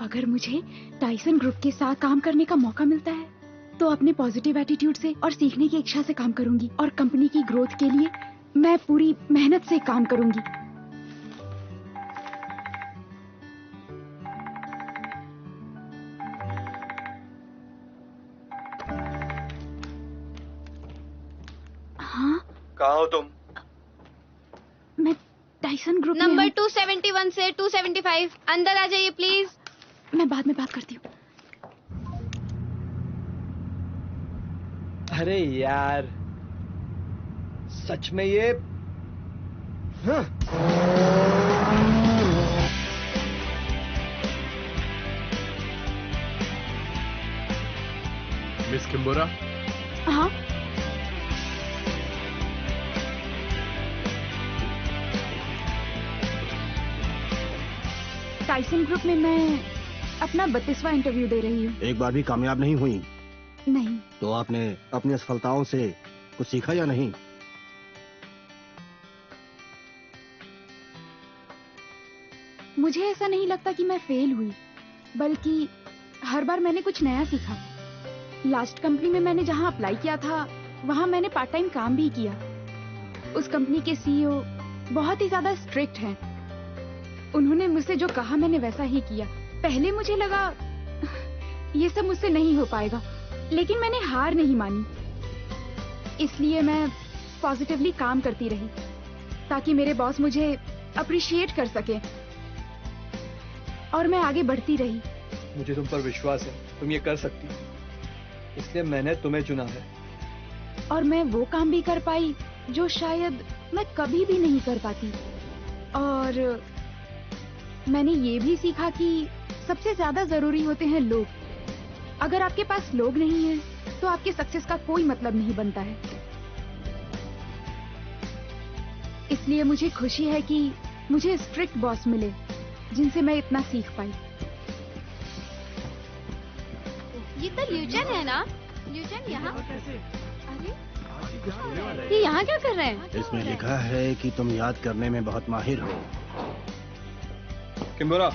अगर मुझे Tyson group के साथ काम करने का मौका मिलता है तो अपने पॉजिटिव एटीट्यूड से और सीखने की इच्छा से काम करूंगी और कंपनी की ग्रोथ के लिए मैं पूरी मेहनत से काम करूंगी। हाँ, कहाँ हो तुम? मैं टाइसन ग्रुप में नंबर हूँ। 271 से 275 अंदर आ जाइए प्लीज। मैं बाद में बात करती हूँ। अरे यार, सच में ये हाँ। मिस किम्बोरा, हाँ, टाइसन ग्रुप में मैं अपना 32वां इंटरव्यू दे रही हूँ। एक बार भी कामयाब नहीं हुई नहीं, तो आपने अपनी असफलताओं से कुछ सीखा या नहीं? मुझे ऐसा नहीं लगता कि मैं फेल हुई, बल्कि हर बार मैंने कुछ नया सीखा। लास्ट कंपनी में मैंने जहाँ अप्लाई किया था वहाँ मैंने पार्ट टाइम काम भी किया। उस कंपनी के सीईओ बहुत ही ज्यादा स्ट्रिक्ट हैं। उन्होंने मुझसे जो कहा मैंने वैसा ही किया। पहले मुझे लगा ये सब मुझसे नहीं हो पाएगा, लेकिन मैंने हार नहीं मानी। इसलिए मैं पॉजिटिवली काम करती रही ताकि मेरे बॉस मुझे अप्रिशिएट कर सके और मैं आगे बढ़ती रही। मुझे तुम पर विश्वास है, तुम ये कर सकती हो, इसलिए मैंने तुम्हें चुना है। और मैं वो काम भी कर पाई जो शायद मैं कभी भी नहीं कर पाती। और मैंने ये भी सीखा कि सबसे ज्यादा जरूरी होते हैं लोग। अगर आपके पास लोग नहीं हैं, तो आपके सक्सेस का कोई मतलब नहीं बनता है। इसलिए मुझे खुशी है कि मुझे स्ट्रिक्ट बॉस मिले जिनसे मैं इतना सीख पाई। ये तो ल्यूचन है ना? ल्यूचन यहाँ? अरे ये यहाँ क्या कर रहे हैं? इसमें लिखा है कि तुम याद करने में बहुत माहिर हो। किम्बोरा,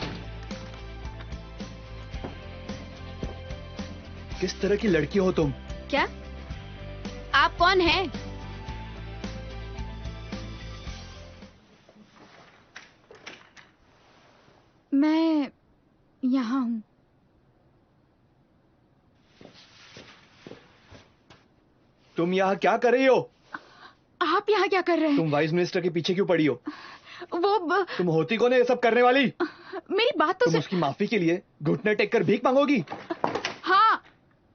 किस तरह की लड़की हो तुम? क्या? आप कौन हैं? मैं यहाँ हूँ। तुम यहाँ क्या कर रही हो? आप यहाँ क्या कर रहे हैं? तुम वाइस मिनिस्टर के पीछे क्यों पड़ी हो? तुम होती कौन है ये सब करने वाली? मेरी बात तो तुम उसकी माफी के लिए घुटने टेक कर भीख मांगोगी? हाँ,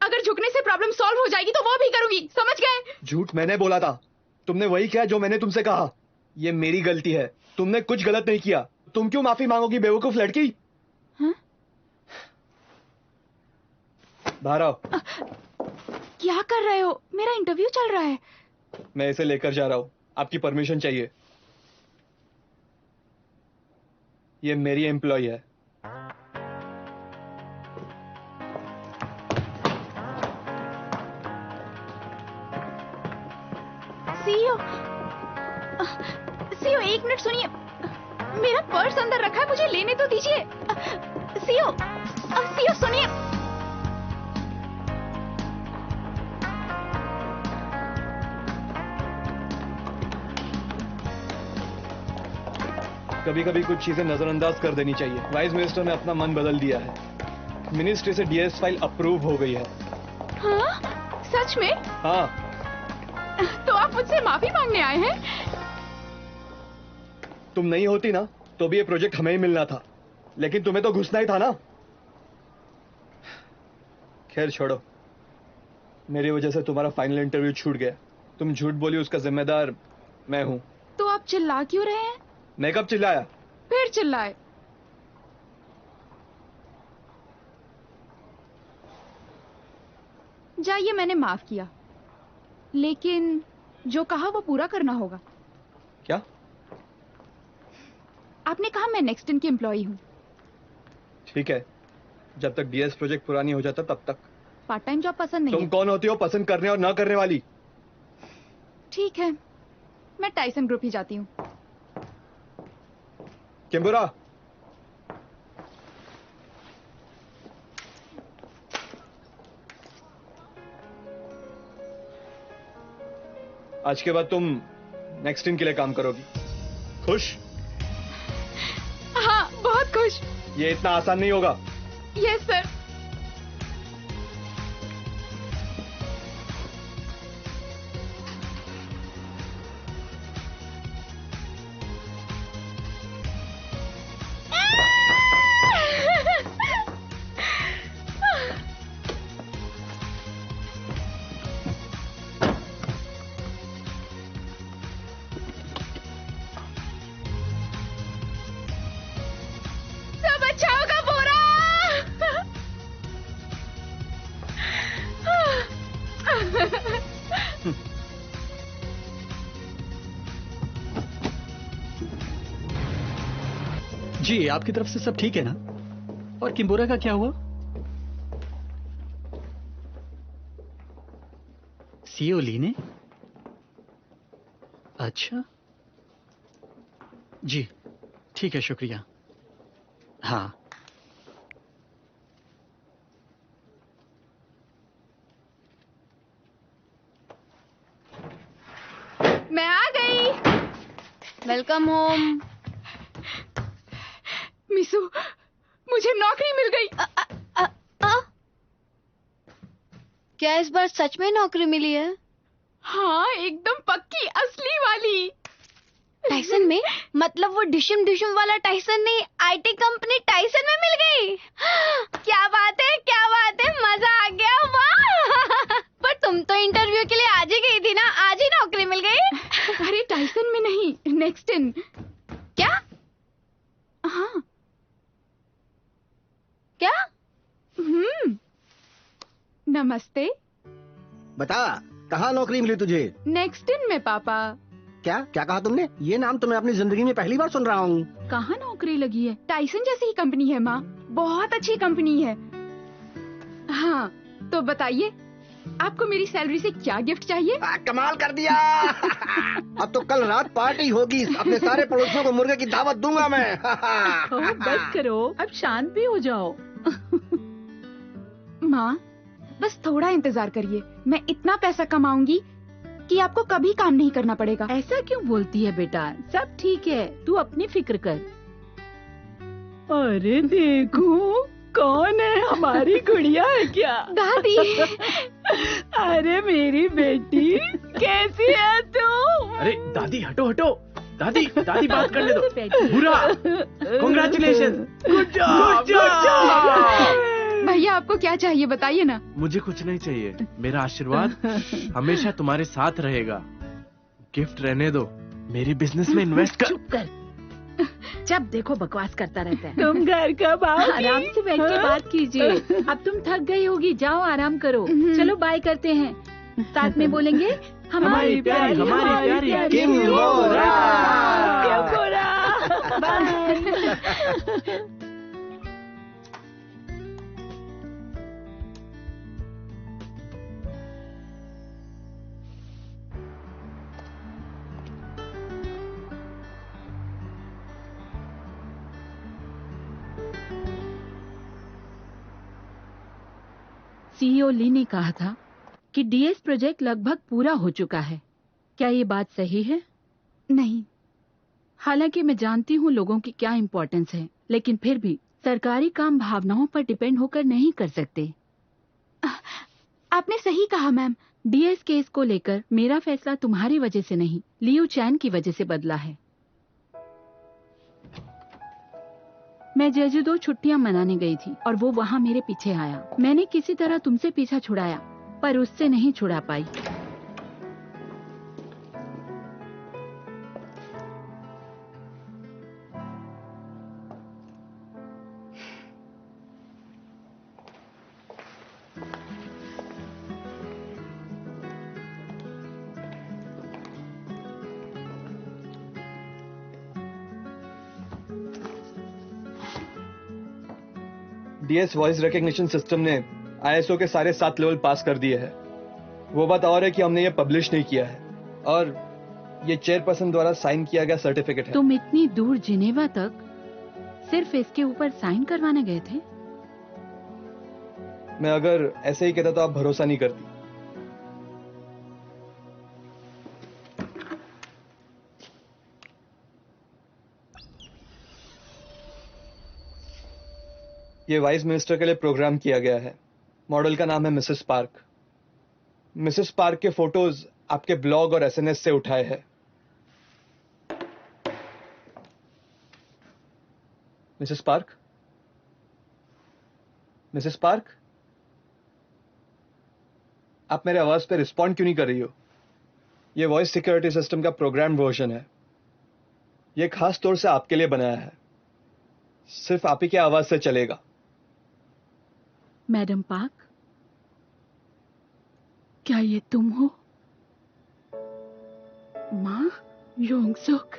अगर झुकने से प्रॉब्लम सॉल्व हो जाएगी तो वो भी करूंगी, समझ गए? झूठ मैंने बोला था, तुमने वही किया जो मैंने तुमसे कहा। ये मेरी गलती है, तुमने कुछ गलत नहीं किया। तुम क्यों माफी मांगोगी बेवकूफ लड़की? हाँ? बाहर आओ। क्या कर रहे हो? मेरा इंटरव्यू चल रहा है। मैं इसे लेकर जा रहा हूँ, आपकी परमिशन चाहिए। ये मेरी एम्प्लॉय है। सीईओ, सीईओ एक मिनट सुनिए, मेरा पर्स अंदर रखा है, मुझे लेने तो दीजिए। सीईओ, सीईओ सुनिए। कभी कभी कुछ चीजें नजरअंदाज कर देनी चाहिए। वाइस मिनिस्टर ने अपना मन बदल दिया है। मिनिस्ट्री से डीएस फाइल अप्रूव हो गई है। हाँ? सच में? हाँ। तो आप मुझसे माफी मांगने आए हैं? तुम नहीं होती ना तो भी ये प्रोजेक्ट हमें ही मिलना था, लेकिन तुम्हें तो घुसना ही था ना। खैर छोड़ो, मेरी वजह से तुम्हारा फाइनल इंटरव्यू छूट गया। तुम झूठ बोली, उसका जिम्मेदार मैं हूं। तो आप चिल्ला क्यों रहे हैं? मैं कब चिल्लाया? फिर चिल्लाए। जाइए, मैंने माफ किया, लेकिन जो कहा वो पूरा करना होगा। क्या? आपने कहा मैं नेक्स्ट इन की एम्प्लॉई हूँ। ठीक है, जब तक डीएस प्रोजेक्ट पुरानी हो जाता तब तक। पार्ट टाइम जॉब पसंद नहीं तुम है? कौन होती हो पसंद करने और ना करने वाली? ठीक है, मैं टाइसन ग्रुप ही जाती हूँ। किम्बोरा, आज के बाद तुम नेक्स्ट इन के लिए काम करोगी। खुश? हाँ, बहुत खुश। ये इतना आसान नहीं होगा। Yes sir. सब अच्छा होगा बोरा। जी, आपकी तरफ से सब ठीक है ना? और किम्बोरा का क्या हुआ? सीओ ली ने? अच्छा जी, ठीक है, शुक्रिया। हाँ, मैं आ गई। Welcome home. मिसू, मुझे नौकरी मिल गई। क्या इस बार सच में नौकरी मिली है? हाँ, एकदम पक्की, असली वाली। टाइसन में? मतलब वो डिशम डिशम वाला टाइसन नहीं, आईटी कंपनी टाइसन में मिल गई। क्या बात है, क्या बात है, मजा आ गया। वाह! पर तुम तो इंटरव्यू के लिए आज ही गई थी ना, आज ही नौकरी मिल गई? अरे टाइसन में नहीं, नेक्स्ट इन। क्या? हाँ। क्या? नमस्ते। बता, कहाँ नौकरी मिली तुझे? नेक्स्ट इन में पापा। क्या क्या कहा तुमने? ये नाम तो मैं अपनी जिंदगी में पहली बार सुन रहा हूँ। कहाँ नौकरी लगी है? टाइसन जैसी ही कंपनी है माँ, बहुत अच्छी कंपनी है। हाँ, तो बताइए, आपको मेरी सैलरी से क्या गिफ्ट चाहिए? कमाल कर दिया। अब तो कल रात पार्टी होगी, अपने सारे पड़ोसियों को मुर्गे की दावत दूंगा मैं। बस करो, अब शांत भी हो जाओ। माँ, बस थोड़ा इंतजार करिए, मैं इतना पैसा कमाऊंगी कि आपको कभी काम नहीं करना पड़ेगा। ऐसा क्यों बोलती है बेटा? सब ठीक है, तू अपनी फिक्र कर। अरे देखो, कौन है? हमारी गुड़िया है क्या? दादी। अरे मेरी बेटी, कैसी है तू? अरे दादी, हटो हटो। दादी दादी बात करने दो। बुरा, कांग्रेचुलेशन, गुड जॉब। भैया, आपको क्या चाहिए बताइए ना। मुझे कुछ नहीं चाहिए, मेरा आशीर्वाद हमेशा तुम्हारे साथ रहेगा। गिफ्ट रहने दो, मेरी बिजनेस में इन्वेस्ट कर। चुप कर, जब देखो बकवास करता रहता है। तुम घर कब आओगी? आराम से बैठ के बात कीजिए। अब तुम थक गई होगी, जाओ आराम करो। चलो बाय करते हैं, साथ में बोलेंगे हमारी प्यारी, हमारी प्यारी किम्बोरा। बाय। सीईओ ली ने कहा था कि डीएस प्रोजेक्ट लगभग पूरा हो चुका है। क्या ये बात सही है? नहीं। हालांकि मैं जानती हूँ लोगों की क्या इम्पोर्टेंस है, लेकिन फिर भी सरकारी काम भावनाओं पर डिपेंड होकर नहीं कर सकते। आपने सही कहा मैम। डीएस केस को लेकर मेरा फैसला तुम्हारी वजह से नहीं, लियू चैन की वजह से बदला है। मैं जेजुदो छुट्टियां मनाने गई थी और वो वहाँ मेरे पीछे आया। मैंने किसी तरह तुमसे पीछा छुड़ाया, पर उससे नहीं छुड़ा पाई। डीएस वॉइस रिकॉग्निशन सिस्टम ने आईएसओ के सारे 7 लेवल पास कर दिए हैं। वो बात और है कि हमने ये पब्लिश नहीं किया है और ये चेयरपर्सन द्वारा साइन किया गया सर्टिफिकेट है। तुम इतनी दूर जिनेवा तक सिर्फ इसके ऊपर साइन करवाने गए थे? मैं अगर ऐसे ही कहता तो आप भरोसा नहीं करती। ये वाइस मिनिस्टर के लिए प्रोग्राम किया गया है। मॉडल का नाम है मिसेस पार्क। मिसेस पार्क के फोटोज आपके ब्लॉग और एसएनएस से उठाए हैं। मिसेस पार्क, मिसेस पार्क, आप मेरे आवाज पे रिस्पॉन्ड क्यों नहीं कर रही हो? ये वॉइस सिक्योरिटी सिस्टम का प्रोग्राम वर्जन है। ये खास तौर से आपके लिए बनाया है। सिर्फ आप ही की आवाज से चलेगा। मैडम पार्क, क्या ये तुम हो? माँ योंगसुक,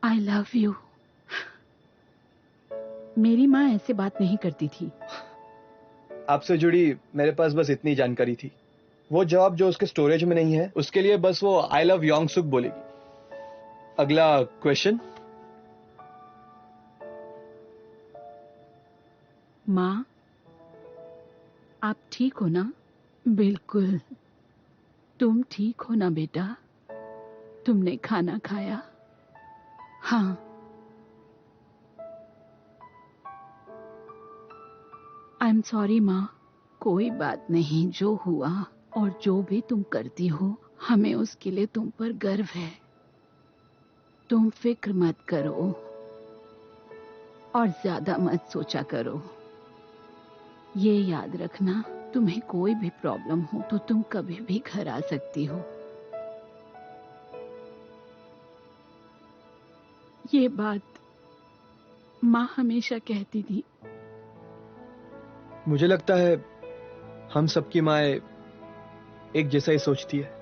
आई लव यू। मेरी माँ ऐसे बात नहीं करती थी। आपसे जुड़ी मेरे पास बस इतनी जानकारी थी। वो जवाब जो उसके स्टोरेज में नहीं है, उसके लिए बस वो आई लव योंगसुक बोलेगी। अगला क्वेश्चन। माँ, आप ठीक हो ना? बिल्कुल। तुम ठीक हो ना बेटा? तुमने खाना खाया? हाँ। आई एम सॉरी माँ। कोई बात नहीं, जो हुआ और जो भी तुम करती हो, हमें उसके लिए तुम पर गर्व है। तुम फिक्र मत करो और ज्यादा मत सोचा करो। ये याद रखना, तुम्हें कोई भी प्रॉब्लम हो तो तुम कभी भी घर आ सकती हो। ये बात माँ हमेशा कहती थी। मुझे लगता है हम सबकी माएं एक जैसा ही सोचती है।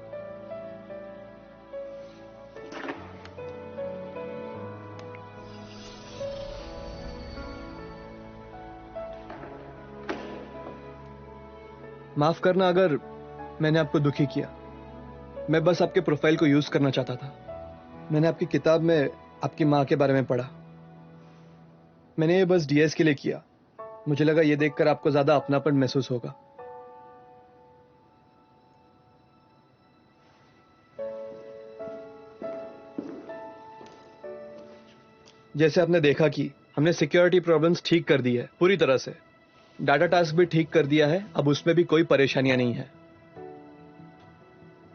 माफ करना अगर मैंने आपको दुखी किया। मैं बस आपके प्रोफाइल को यूज करना चाहता था। मैंने आपकी किताब में आपकी मां के बारे में पढ़ा। मैंने ये बस डीएस के लिए किया। मुझे लगा ये देखकर आपको ज्यादा अपनापन महसूस होगा। जैसे आपने देखा कि हमने सिक्योरिटी प्रॉब्लम्स ठीक कर दी है पूरी तरह से। डाटा टास्क भी ठीक कर दिया है। अब उसमें भी कोई परेशानियां नहीं है।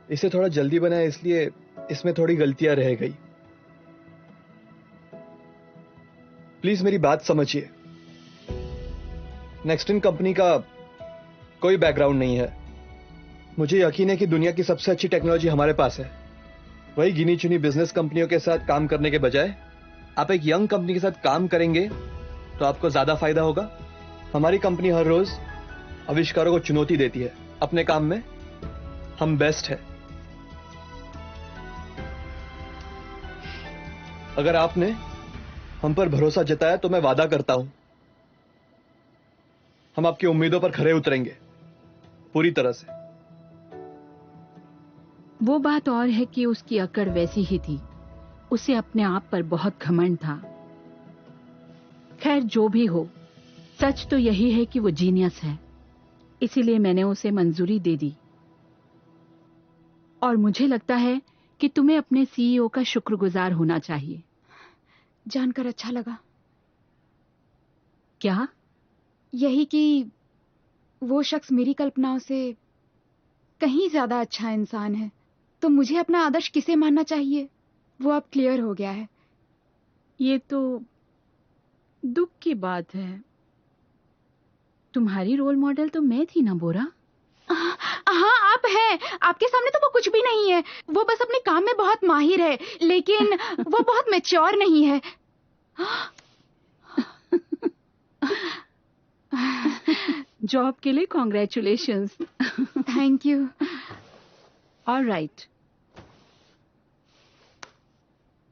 इसे थोड़ा जल्दी बनाया, इसलिए इसमें थोड़ी गलतियां रह गई। प्लीज मेरी बात समझिए। नेक्स्टन कंपनी का कोई बैकग्राउंड नहीं है। मुझे यकीन है कि दुनिया की सबसे अच्छी टेक्नोलॉजी हमारे पास है। वही गिनी चुनी बिजनेस कंपनियों के साथ काम करने के बजाय आप एक यंग कंपनी के साथ काम करेंगे तो आपको ज्यादा फायदा होगा। हमारी कंपनी हर रोज आविष्कारों को चुनौती देती है। अपने काम में हम बेस्ट है। अगर आपने हम पर भरोसा जताया तो मैं वादा करता हूं हम आपकी उम्मीदों पर खरे उतरेंगे पूरी तरह से। वो बात और है कि उसकी अकड़ वैसी ही थी। उसे अपने आप पर बहुत घमंड था। खैर, जो भी हो, सच तो यही है कि वो जीनियस है। इसीलिए मैंने उसे मंजूरी दे दी। और मुझे लगता है कि तुम्हें अपने सीईओ का शुक्रगुजार होना चाहिए। जानकर अच्छा लगा। क्या? यही कि वो शख्स मेरी कल्पनाओं से कहीं ज्यादा अच्छा इंसान है। तो मुझे अपना आदर्श किसे मानना चाहिए, वो अब क्लियर हो गया है। ये तो दुख की बात है। तुम्हारी रोल मॉडल तो मैं थी ना बोरा। हाँ, आप हैं। आपके सामने तो वो कुछ भी नहीं है। वो बस अपने काम में बहुत माहिर है, लेकिन वो बहुत मैच्योर नहीं है। जॉब के लिए कॉन्ग्रेचुलेशंस। Thank you. ऑलराइट,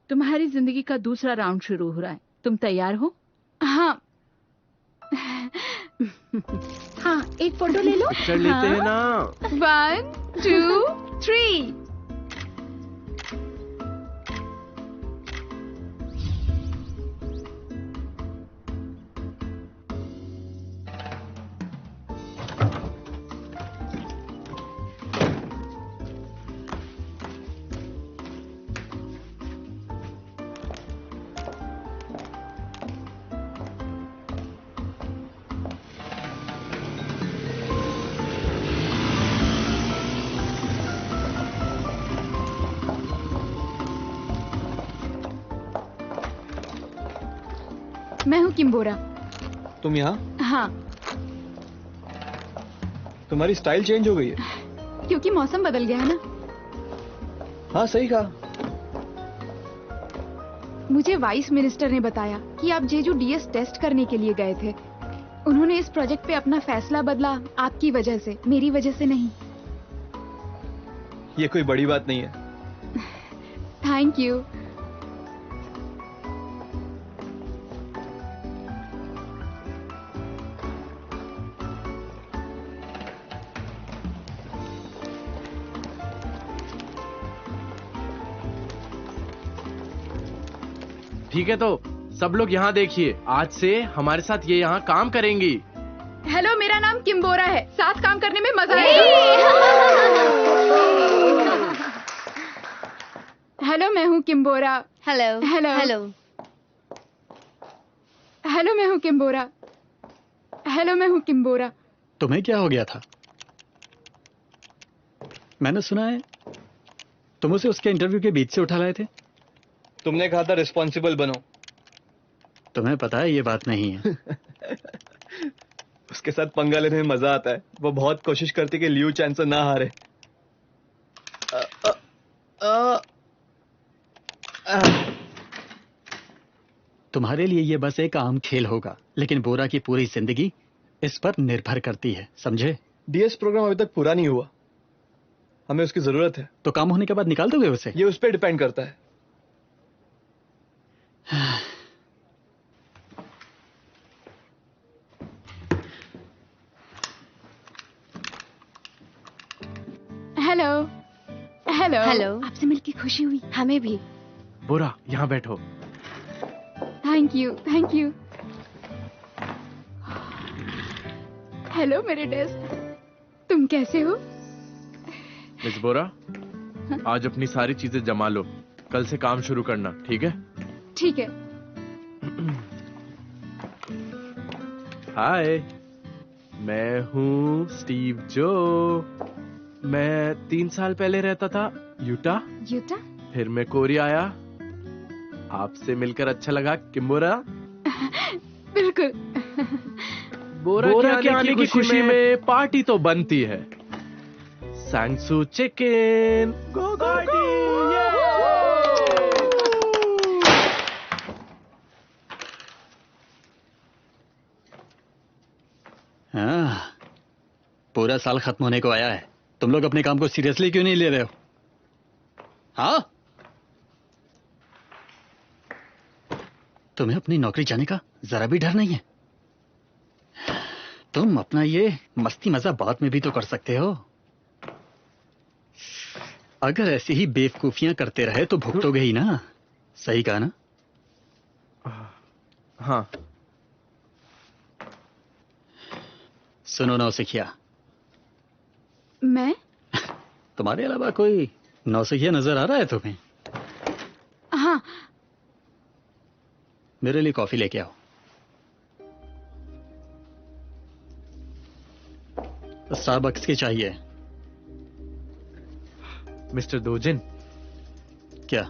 तुम्हारी जिंदगी का दूसरा राउंड शुरू हो रहा है। तुम तैयार हो? हाँ। हाँ, एक फोटो ले लो। पिक्चर लेते हैं ना। 1 2 3। मैं हूँ किम्बोरा। तुम यहाँ? हाँ, तुम्हारी स्टाइल चेंज हो गई है। क्योंकि मौसम बदल गया है ना। हाँ सही कहा। मुझे वाइस मिनिस्टर ने बताया कि आप जेजू डीएस टेस्ट करने के लिए गए थे। उन्होंने इस प्रोजेक्ट पे अपना फैसला बदला आपकी वजह से, मेरी वजह से नहीं। ये कोई बड़ी बात नहीं है। Thank you. ठीक है तो सब लोग यहाँ देखिए, आज से हमारे साथ ये यहाँ काम करेंगी। हेलो, मेरा नाम किम्बोरा है। साथ काम करने में मजा आएगा। हेलो, मैं हूँ किम्बोरा। Hello hello. हेलो। हेलो, मैं हूँ किम्बोरा। हेलो, मैं हूँ किम्बोरा। तुम्हें क्या हो गया था? मैंने सुना है तुम उसे उसके इंटरव्यू के बीच से उठा लाए थे। तुमने कहा था रिस्पॉन्सिबल बनो। तुम्हें पता है ये बात नहीं है। उसके साथ पंगा लेने में मजा आता है। वो बहुत कोशिश करती कि लियू चैन से ना हारे। तुम्हारे लिए ये बस एक आम खेल होगा, लेकिन बोरा की पूरी जिंदगी इस पर निर्भर करती है, समझे? डीएस प्रोग्राम अभी तक पूरा नहीं हुआ। हमें उसकी जरूरत है। तो काम होने के बाद निकाल दोगे उसे? ये उस पर डिपेंड करता है। हेलो। हेलो। हेलो। आपसे मिलके खुशी हुई। हमें भी। बोरा यहाँ बैठो। Thank you, thank you. Hello मेरे डेस्क, तुम कैसे हो? मिस बोरा, आज अपनी सारी चीजें जमा लो, कल से काम शुरू करना, ठीक है? ठीक है। हाय, मैं हूँ स्टीव जो। मैं 3 साल पहले रहता था यूटा, यूटा? फिर मैं कोरिया आया। आपसे मिलकर अच्छा लगा किम्बोरा। बिल्कुल। बोरा के आने की खुशी में पार्टी तो बनती है। सैंगसू चिकन, गो गो गो। हाँ, पूरा साल खत्म होने को आया है। तुम लोग अपने काम को सीरियसली क्यों नहीं ले रहे हो? हाँ, तुम्हें अपनी नौकरी जाने का जरा भी डर नहीं है? तुम अपना ये मस्ती मजा बाद में भी तो कर सकते हो। अगर ऐसी ही बेवकूफियां करते रहे तो भुगतोगे ही ना। सही कहा ना? हाँ। सुनो नौसिखिया, मैं? तुम्हारे अलावा कोई नौसिखिया नजर आ रहा है तुम्हें? हाँ। मेरे लिए कॉफी लेके आओ। स्टारबक्स की चाहिए। मिस्टर दोजिन, क्या?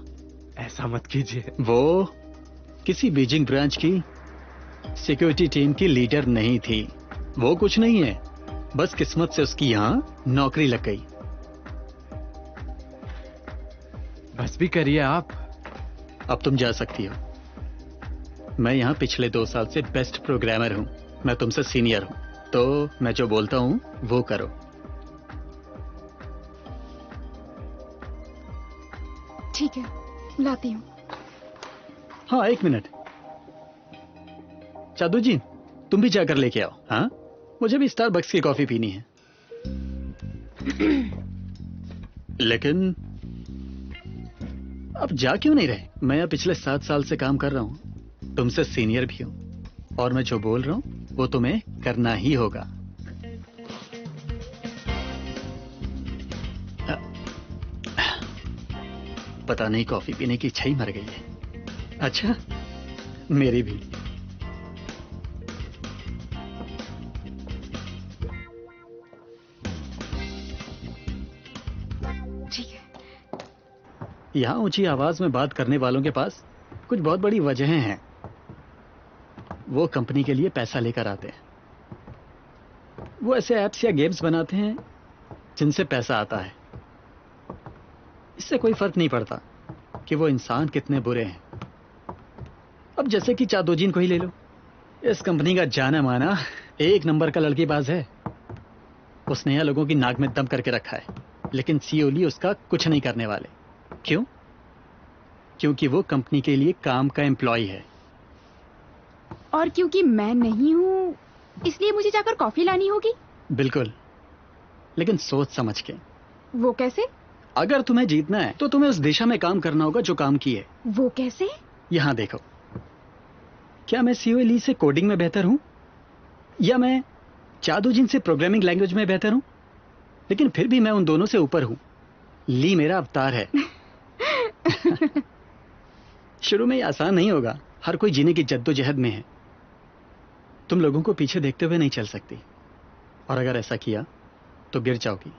ऐसा मत कीजिए। वो किसी बीजिंग ब्रांच की सिक्योरिटी टीम की लीडर नहीं थी। वो कुछ नहीं है, बस किस्मत से उसकी यहाँ नौकरी लग गई। बस भी करिए आप। अब तुम जा सकती हो। मैं यहाँ पिछले 2 साल से बेस्ट प्रोग्रामर हूँ। मैं तुमसे सीनियर हूँ, तो मैं जो बोलता हूँ वो करो। ठीक है, लाती हूँ। हाँ, 1 मिनट। जादू जी, तुम भी जाकर लेके आओ। हाँ, मुझे भी स्टारबक्स की कॉफी पीनी है। लेकिन अब जा क्यों नहीं रहे? मैं यहाँ पिछले 7 साल से काम कर रहा हूँ, तुमसे सीनियर भी हूँ, और मैं जो बोल रहा हूँ वो तुम्हें करना ही होगा। पता नहीं कॉफी पीने की इच्छा ही मर गई है। अच्छा, मेरी भी। ठीक है। यहाँ ऊंची आवाज में बात करने वालों के पास कुछ बहुत बड़ी वजहें हैं। वो कंपनी के लिए पैसा लेकर आते हैं। वो ऐसे ऐप्स या गेम्स बनाते हैं जिनसे पैसा आता है। इससे कोई फर्क नहीं पड़ता कि वो इंसान कितने बुरे हैं। अब जैसे कि चादोजीन को ही ले लो। इस कंपनी का जाना माना एक नंबर का लड़कीबाज है। उसने यहाँ लोगों की नाक में दम करके रखा है, लेकिन सीईओ ली उसका कुछ नहीं करने वाले। क्यों? क्योंकि वो कंपनी के लिए काम का एम्प्लॉय है। और क्योंकि मैं नहीं हूँ इसलिए मुझे जाकर कॉफी लानी होगी। बिल्कुल, लेकिन सोच समझ के। वो कैसे? अगर तुम्हें जीतना है तो तुम्हें उस दिशा में काम करना होगा जो काम की है। वो कैसे? यहां देखो, क्या मैं सीईओ ली से कोडिंग में बेहतर हूं या मैं चादोजिन से प्रोग्रामिंग लैंग्वेज में बेहतर हूं? लेकिन फिर भी मैं उन दोनों से ऊपर हूं। ली मेरा अवतार है। शुरू में ये आसान नहीं होगा। हर कोई जीने की जद्दोजहद में है। तुम लोगों को पीछे देखते हुए नहीं चल सकती, और अगर ऐसा किया तो गिर जाओगी।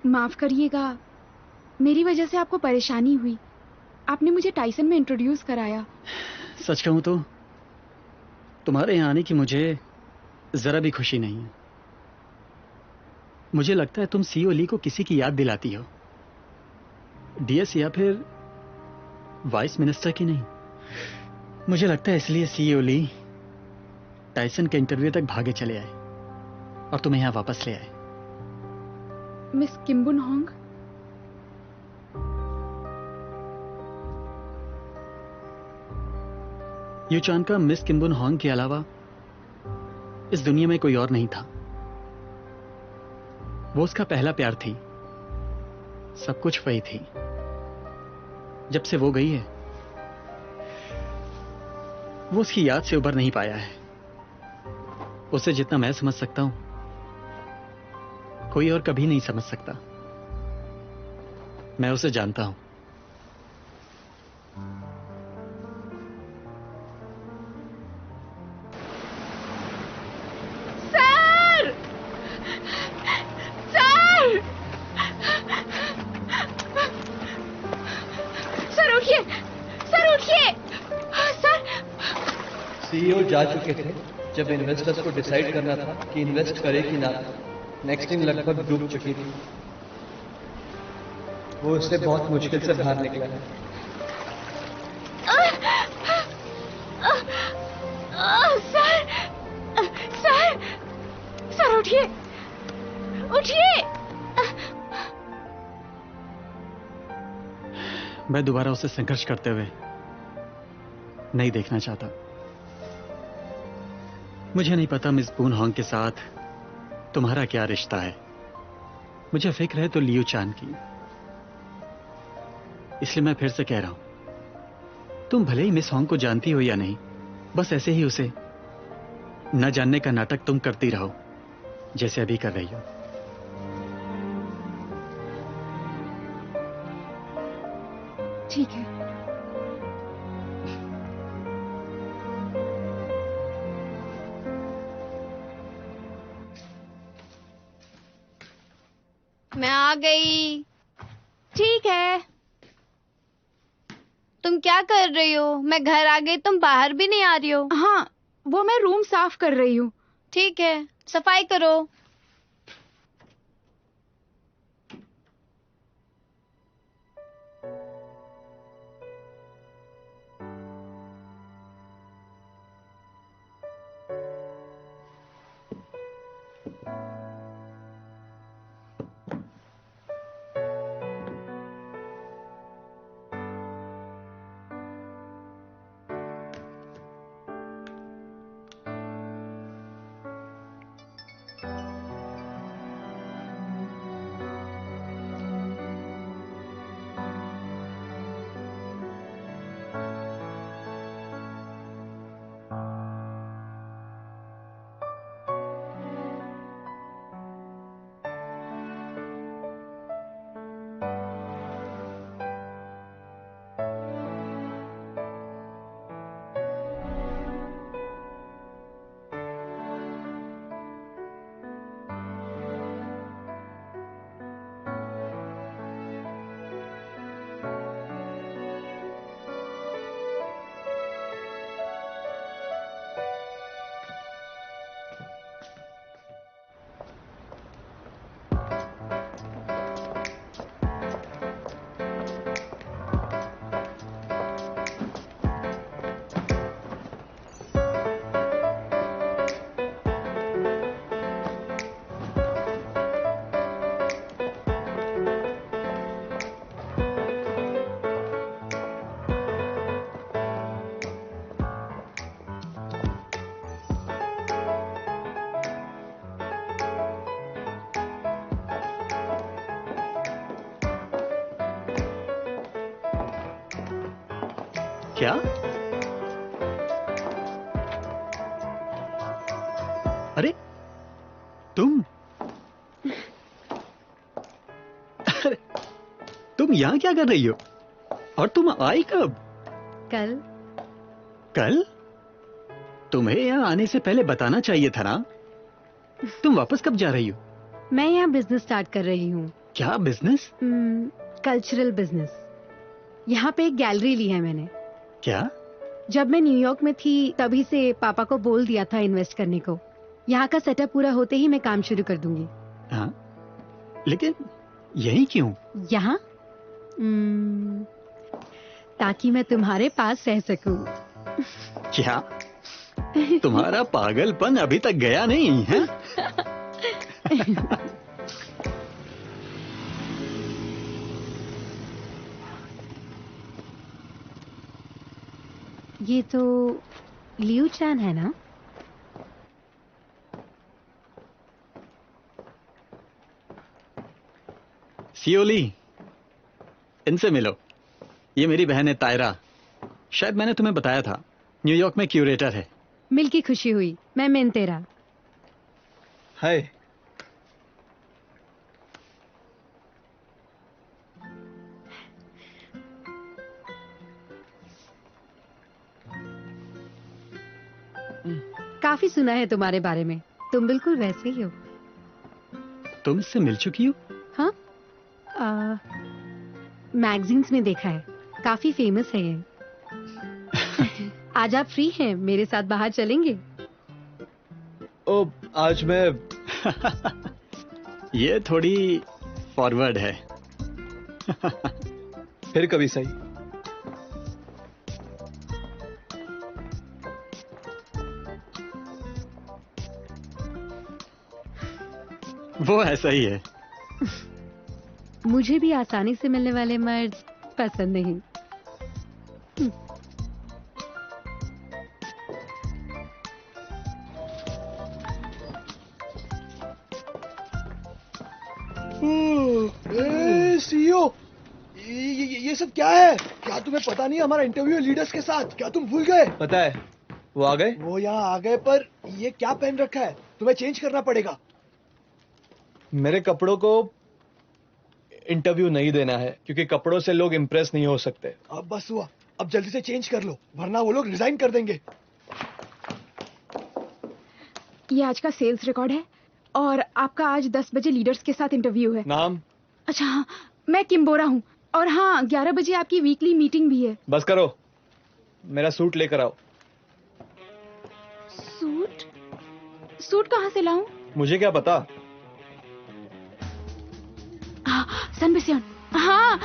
माफ करिएगा, मेरी वजह से आपको परेशानी हुई। आपने मुझे टाइसन में इंट्रोड्यूस कराया। सच कहूं तो तुम्हारे यहाँ आने की मुझे जरा भी खुशी नहीं है। मुझे लगता है तुम सीईओ ली को किसी की याद दिलाती हो, डीएस या फिर वाइस मिनिस्टर की नहीं। मुझे लगता है इसलिए सीईओ ली टाइसन के इंटरव्यू तक भागे चले आए और तुम्हें यहां वापस ले आए। मिस किम्बुन होंग, यूचान का मिस किम्बुन होंग के अलावा इस दुनिया में कोई और नहीं था। वो उसका पहला प्यार थी। सब कुछ वही थी। जब से वो गई है वो उसकी याद से उबर नहीं पाया है। उसे जितना मैं समझ सकता हूं कोई और कभी नहीं समझ सकता। मैं उसे जानता हूं। सर! सर! सर उठिए! सर उठिए! सर! सीईओ जा चुके थे जब इन्वेस्टर्स को डिसाइड करना था कि इन्वेस्ट करे कि ना। नेक्स्ट दिन लगभग डूब चुकी थी। वो उससे बहुत मुश्किल से बाहर निकला है। सर! सर! सर उठिए! उठिए! मैं दोबारा उसे संघर्ष करते हुए नहीं देखना चाहता। मुझे नहीं पता मिस बून होंग के साथ तुम्हारा क्या रिश्ता है। मुझे फिक्र है तो लियू चान की। इसलिए मैं फिर से कह रहा हूं, तुम भले ही मिस होंग को जानती हो या नहीं, बस ऐसे ही उसे न जानने का नाटक तुम करती रहो जैसे अभी कर रही हो। ठीक है। मैं आ गई। ठीक है। तुम क्या कर रही हो? मैं घर आ गई, तुम बाहर भी नहीं आ रही हो। हाँ, वो मैं रूम साफ कर रही हूँ। ठीक है, सफाई करो। क्या? अरे तुम अरे, तुम यहाँ क्या कर रही हो? और तुम आई कब? कल। कल? तुम्हें यहाँ आने से पहले बताना चाहिए था ना। तुम वापस कब जा रही हो? मैं यहाँ बिजनेस स्टार्ट कर रही हूँ। क्या बिजनेस? Cultural business. यहाँ पे एक गैलरी ली है मैंने। क्या? जब मैं न्यूयॉर्क में थी तभी से पापा को बोल दिया था इन्वेस्ट करने को। यहाँ का सेटअप पूरा होते ही मैं काम शुरू कर दूंगी। हाँ, लेकिन यही क्यों? यहाँ ताकि मैं तुम्हारे पास रह सकूं। क्या? तुम्हारा पागलपन अभी तक गया नहीं है? ये तो लियू चैन है ना? सियोली, इनसे मिलो। ये मेरी बहन है तायरा। शायद मैंने तुम्हें बताया था, न्यूयॉर्क में क्यूरेटर है। मिलके खुशी हुई। मैं मिनतेरा। हाय। काफी सुना है तुम्हारे बारे में। तुम बिल्कुल वैसे ही हो। तुम इससे मिल चुकी हो? हाँ, मैगजीन्स में देखा है। काफी फेमस है ये। आज आप फ्री हैं? मेरे साथ बाहर चलेंगे? ओ, आज मैं ये थोड़ी फॉरवर्ड है। फिर कभी सही। वो ऐसा ही है। मुझे भी आसानी से मिलने वाले मर्द पसंद नहीं। सीईओ, ये सब क्या है? क्या तुम्हें पता नहीं हमारा इंटरव्यू लीडर्स के साथ? क्या तुम भूल गए? पता है, वो आ गए। वो यहाँ आ गए, पर ये क्या पहन रखा है? तुम्हें चेंज करना पड़ेगा। मेरे कपड़ों को इंटरव्यू नहीं देना है, क्योंकि कपड़ों से लोग इम्प्रेस नहीं हो सकते। अब बस हुआ, अब जल्दी से चेंज कर लो, वरना वो लोग रिजाइन कर देंगे। ये आज का सेल्स रिकॉर्ड है और आपका आज 10 बजे लीडर्स के साथ इंटरव्यू है। नाम? अच्छा हाँ, मैं किम्बोरा हूँ। और हाँ, 11 बजे आपकी वीकली मीटिंग भी है। बस करो, मेरा सूट लेकर आओ। सूट? सूट कहाँ से लाऊं? मुझे क्या पता। सनबिसियन। हाँ,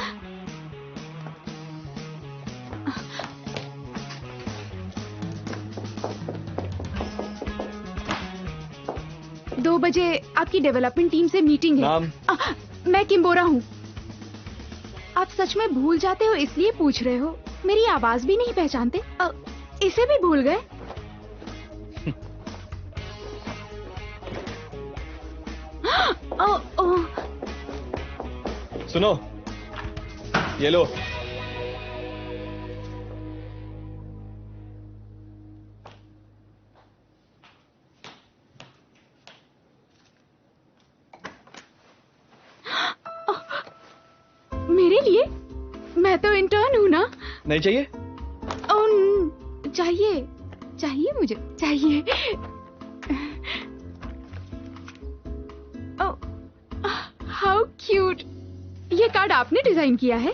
2 बजे आपकी डेवलपमेंट टीम से मीटिंग है। नाम? मैं किम्बोरा हूँ। आप सच में भूल जाते हो इसलिए पूछ रहे हो? मेरी आवाज भी नहीं पहचानते? इसे भी भूल गए? सुनो, ये लो। मेरे लिए? मैं तो इंटर्न हूँ ना। नहीं चाहिए? चाहिए, चाहिए, मुझे चाहिए। How cute. ये कार्ड आपने डिजाइन किया है?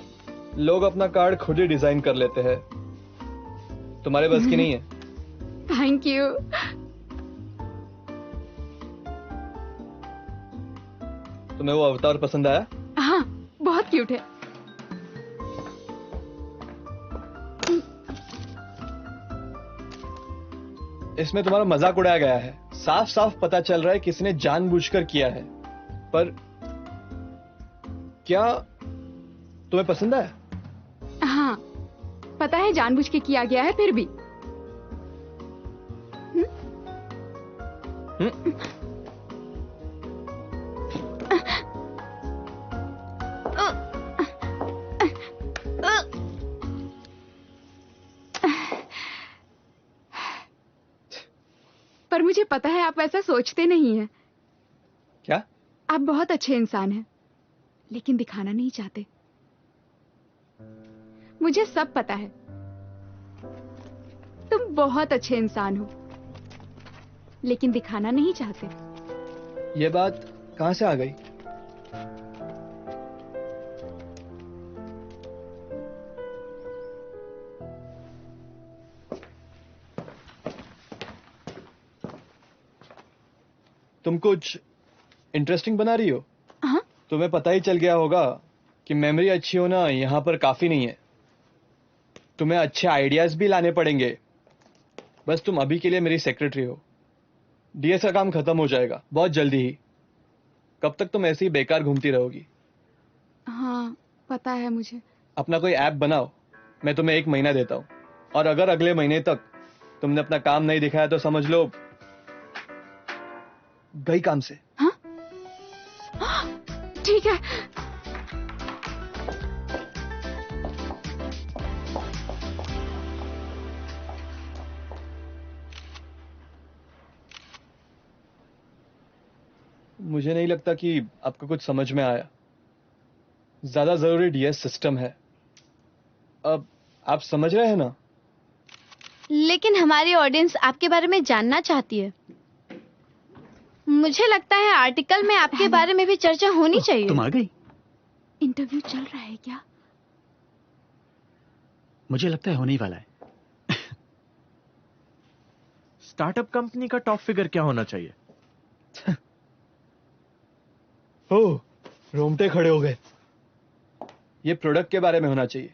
लोग अपना कार्ड खुद ही डिजाइन कर लेते हैं, तुम्हारे बस की नहीं है। Thank you. तुम्हें वो अवतार पसंद आया? हाँ, बहुत क्यूट है। इसमें तुम्हारा मजाक उड़ाया गया है। साफ साफ पता चल रहा है किसी ने जानबूझकर किया है। पर क्या तुम्हें पसंद आया? हाँ, पता है जानबूझ के किया गया है, फिर भी। मुझे पता है आप वैसा सोचते नहीं हैं। क्या? आप बहुत अच्छे इंसान हैं, लेकिन दिखाना नहीं चाहते। मुझे सब पता है। तुम बहुत अच्छे इंसान हो, लेकिन दिखाना नहीं चाहते। ये बात कहां से आ गई? तुम कुछ इंटरेस्टिंग बना रही हो। हाँ? तुम्हें पता ही चल गया होगा कि मेमोरी अच्छी होना यहां पर काफी नहीं है। तुम्हें अच्छे आइडियाज भी लाने पड़ेंगे। बस तुम अभी के लिए मेरी सेक्रेटरी हो। डीएस का काम खत्म हो जाएगा बहुत जल्दी ही। कब तक तुम ऐसे ही बेकार घूमती रहोगी? हाँ, पता है मुझे। अपना कोई ऐप बनाओ, मैं तुम्हें 1 महीना देता हूं, और अगर अगले महीने तक तुमने अपना काम नहीं दिखाया तो समझ लो गई काम से। हाँ? ठीक है। मुझे नहीं लगता कि आपको कुछ समझ में आया। ज्यादा जरूरी डीएस सिस्टम है। अब आप समझ रहे हैं ना? लेकिन हमारी ऑडियंस आपके बारे में जानना चाहती है। मुझे लगता है आर्टिकल में आपके बारे में भी चर्चा होनी चाहिए। तुम आ गई? इंटरव्यू चल रहा है क्या? मुझे लगता है होने ही वाला है। स्टार्टअप कंपनी का टॉप फिगर क्या होना चाहिए? ओह, रोंगटे खड़े हो गए। ये प्रोडक्ट के बारे में होना चाहिए,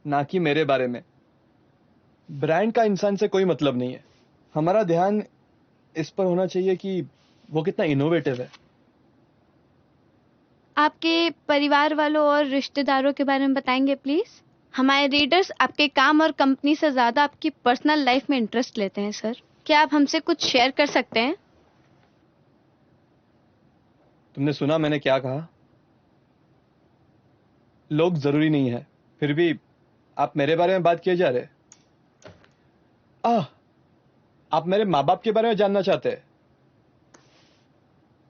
ना कि मेरे बारे में। ब्रांड का इंसान से कोई मतलब नहीं है। हमारा ध्यान इस पर होना चाहिए कि वो कितना इनोवेटिव है। आपके परिवार वालों और रिश्तेदारों के बारे में बताएंगे प्लीज। हमारे रीडर्स आपके काम और कंपनी से ज्यादा आपकी पर्सनल लाइफ में इंटरेस्ट लेते हैं सर। क्या आप हमसे कुछ शेयर कर सकते हैं? तुमने सुना मैंने क्या कहा? लोग जरूरी नहीं है, फिर भी आप मेरे बारे में बात किए जा रहे। आप मेरे माँ बाप के बारे में जानना चाहते हैं?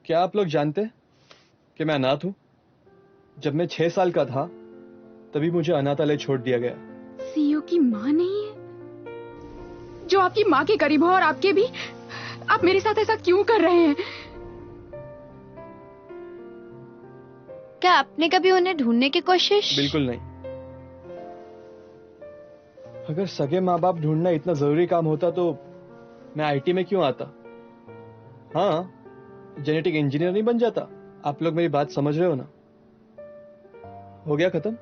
क्या आप लोग जानते कि मैं अनाथ हूं? जब मैं 6 साल का था तभी मुझे अनाथालय छोड़ दिया गया। सीईओ की माँ नहीं है जो आपकी माँ के करीब हो, और आपके भी। आप मेरे साथ ऐसा क्यों कर रहे हैं? क्या आपने कभी उन्हें ढूंढने की कोशिश? बिल्कुल नहीं। अगर सगे माँ बाप ढूंढना इतना जरूरी काम होता तो मैं आईटी में क्यों आता? हाँ, जेनेटिक इंजीनियर नहीं बन जाता। आप लोग मेरी बात समझ रहे हो ना? हो गया खत्म?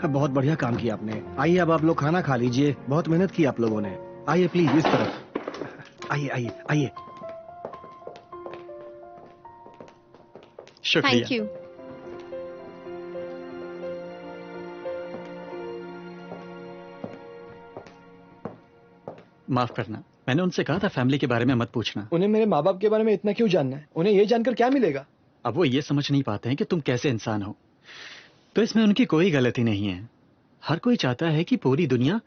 बहुत बढ़िया काम किया आपने। आइए अब आप लोग खाना खा लीजिए। बहुत मेहनत की आप लोगों ने। आइए प्लीज इस तरफ। आइए आइए आइए। शुक्रिया। Thank you. माफ करना, मैंने उनसे कहा था फैमिली के बारे में मत पूछना। उन्हें मेरे माँ बाप के बारे में इतना क्यों जानना है? उन्हें ये जानकर क्या मिलेगा? अब वो ये समझ नहीं पाते हैं कि तुम कैसे इंसान हो, तो इसमें उनकी कोई गलती नहीं है। हर कोई चाहता है कि पूरी दुनिया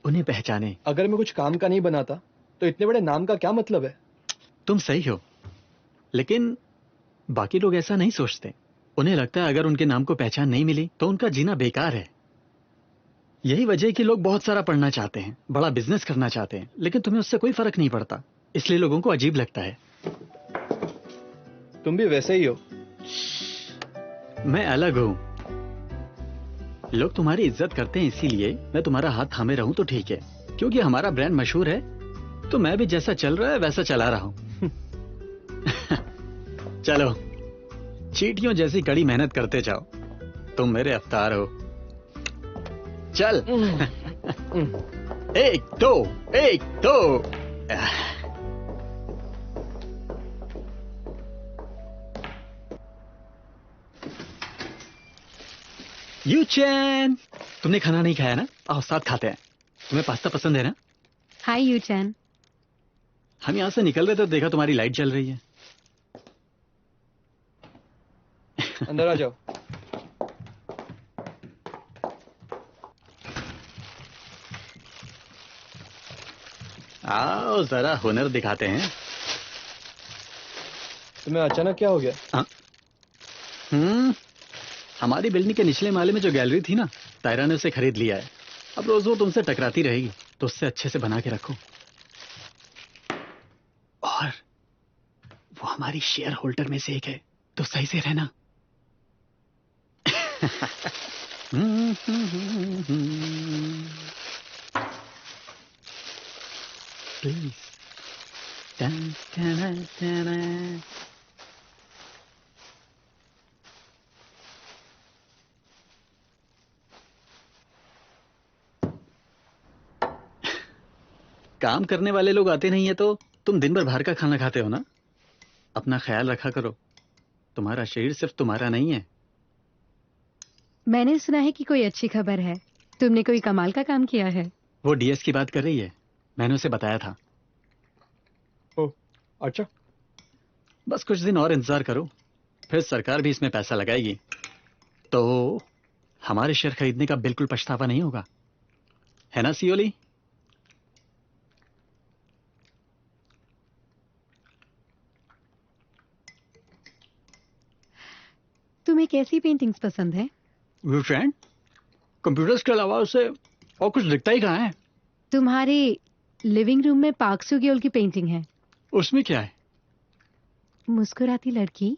उन्हें पहचाने। अगर मैं कुछ काम का नहीं बनाता तो इतने बड़े नाम का क्या मतलब है? तुम सही हो, लेकिन बाकी लोग ऐसा नहीं सोचते। उन्हें लगता है अगर उनके नाम को पहचान नहीं मिली तो उनका जीना बेकार है। यही वजह है कि लोग बहुत सारा पढ़ना चाहते हैं, बड़ा बिजनेस करना चाहते हैं, लेकिन तुम्हें उससे कोई फर्क नहीं पड़ता, इसलिए लोगों को अजीब लगता है। तुम भी वैसे ही हो। मैं अलग हूं। लोग तुम्हारी इज्जत करते हैं, इसीलिए मैं तुम्हारा हाथ थामे रहूं तो ठीक है। क्योंकि हमारा ब्रांड मशहूर है, तो मैं भी जैसा चल रहा है वैसा चला रहा हूं। चलो, चींटियों जैसी कड़ी मेहनत करते जाओ। तुम मेरे अवतार हो। चल। 1 2 1 2। यू चैन, तुमने खाना नहीं खाया ना? आओ साथ खाते हैं। तुम्हें पास्ता पसंद है ना? हाय यू चैन। हम यहाँ से निकल रहे थे तो देखा तुम्हारी लाइट जल रही है। अंदर आ जाओ। आओ जरा हुनर दिखाते हैं। तुम्हें अचानक क्या हो गया? हमारी बिल्डिंग के निचले माले में जो गैलरी थी ना, तायरा ने उसे खरीद लिया है। अब रोज वो तुमसे टकराती रहेगी, तो उससे अच्छे से बना के रखो। और वो हमारी शेयर होल्डर में से एक है, तो सही से रहना। प्लीज। काम करने वाले लोग आते नहीं है तो तुम दिन भर बाहर का खाना खाते हो ना। अपना ख्याल रखा करो, तुम्हारा शरीर सिर्फ तुम्हारा नहीं है। मैंने सुना है कि कोई अच्छी खबर है, तुमने कोई कमाल का काम किया है। वो डीएस की बात कर रही है, मैंने उसे बताया था। ओह, अच्छा। बस कुछ दिन और इंतजार करो, फिर सरकार भी इसमें पैसा लगाएगी, तो हमारे शेयर खरीदने का बिल्कुल पछतावा नहीं होगा, है ना सियोली? तुम्हें कैसी पेंटिंग्स पसंद है? वो फ्रेंड, कंप्यूटर्स के अलावा उसे और कुछ दिखता ही कहाँ है। तुम्हारे लिविंग रूम में पार्क सुगयोल की पेंटिंग है। उसमें क्या है? मुस्कुराती लड़की।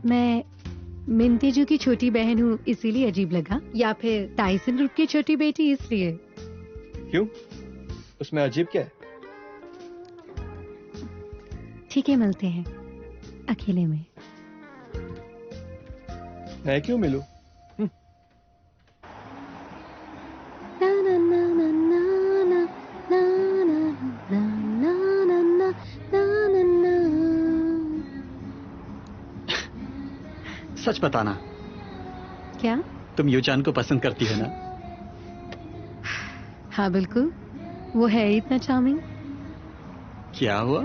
मैं मिंतेजू की छोटी बहन हूँ इसीलिए अजीब लगा, या फिर टाइसन ग्रुप की छोटी बेटी इसलिए? क्यों? उसमें अजीब क्या है? ठीक है, मिलते हैं अकेले में। मैं क्यों मिलूं? सच बताना, क्या तुम यूचान को पसंद करती हो ना? हाँ बिल्कुल, वो है इतना चार्मिंग। क्या हुआ?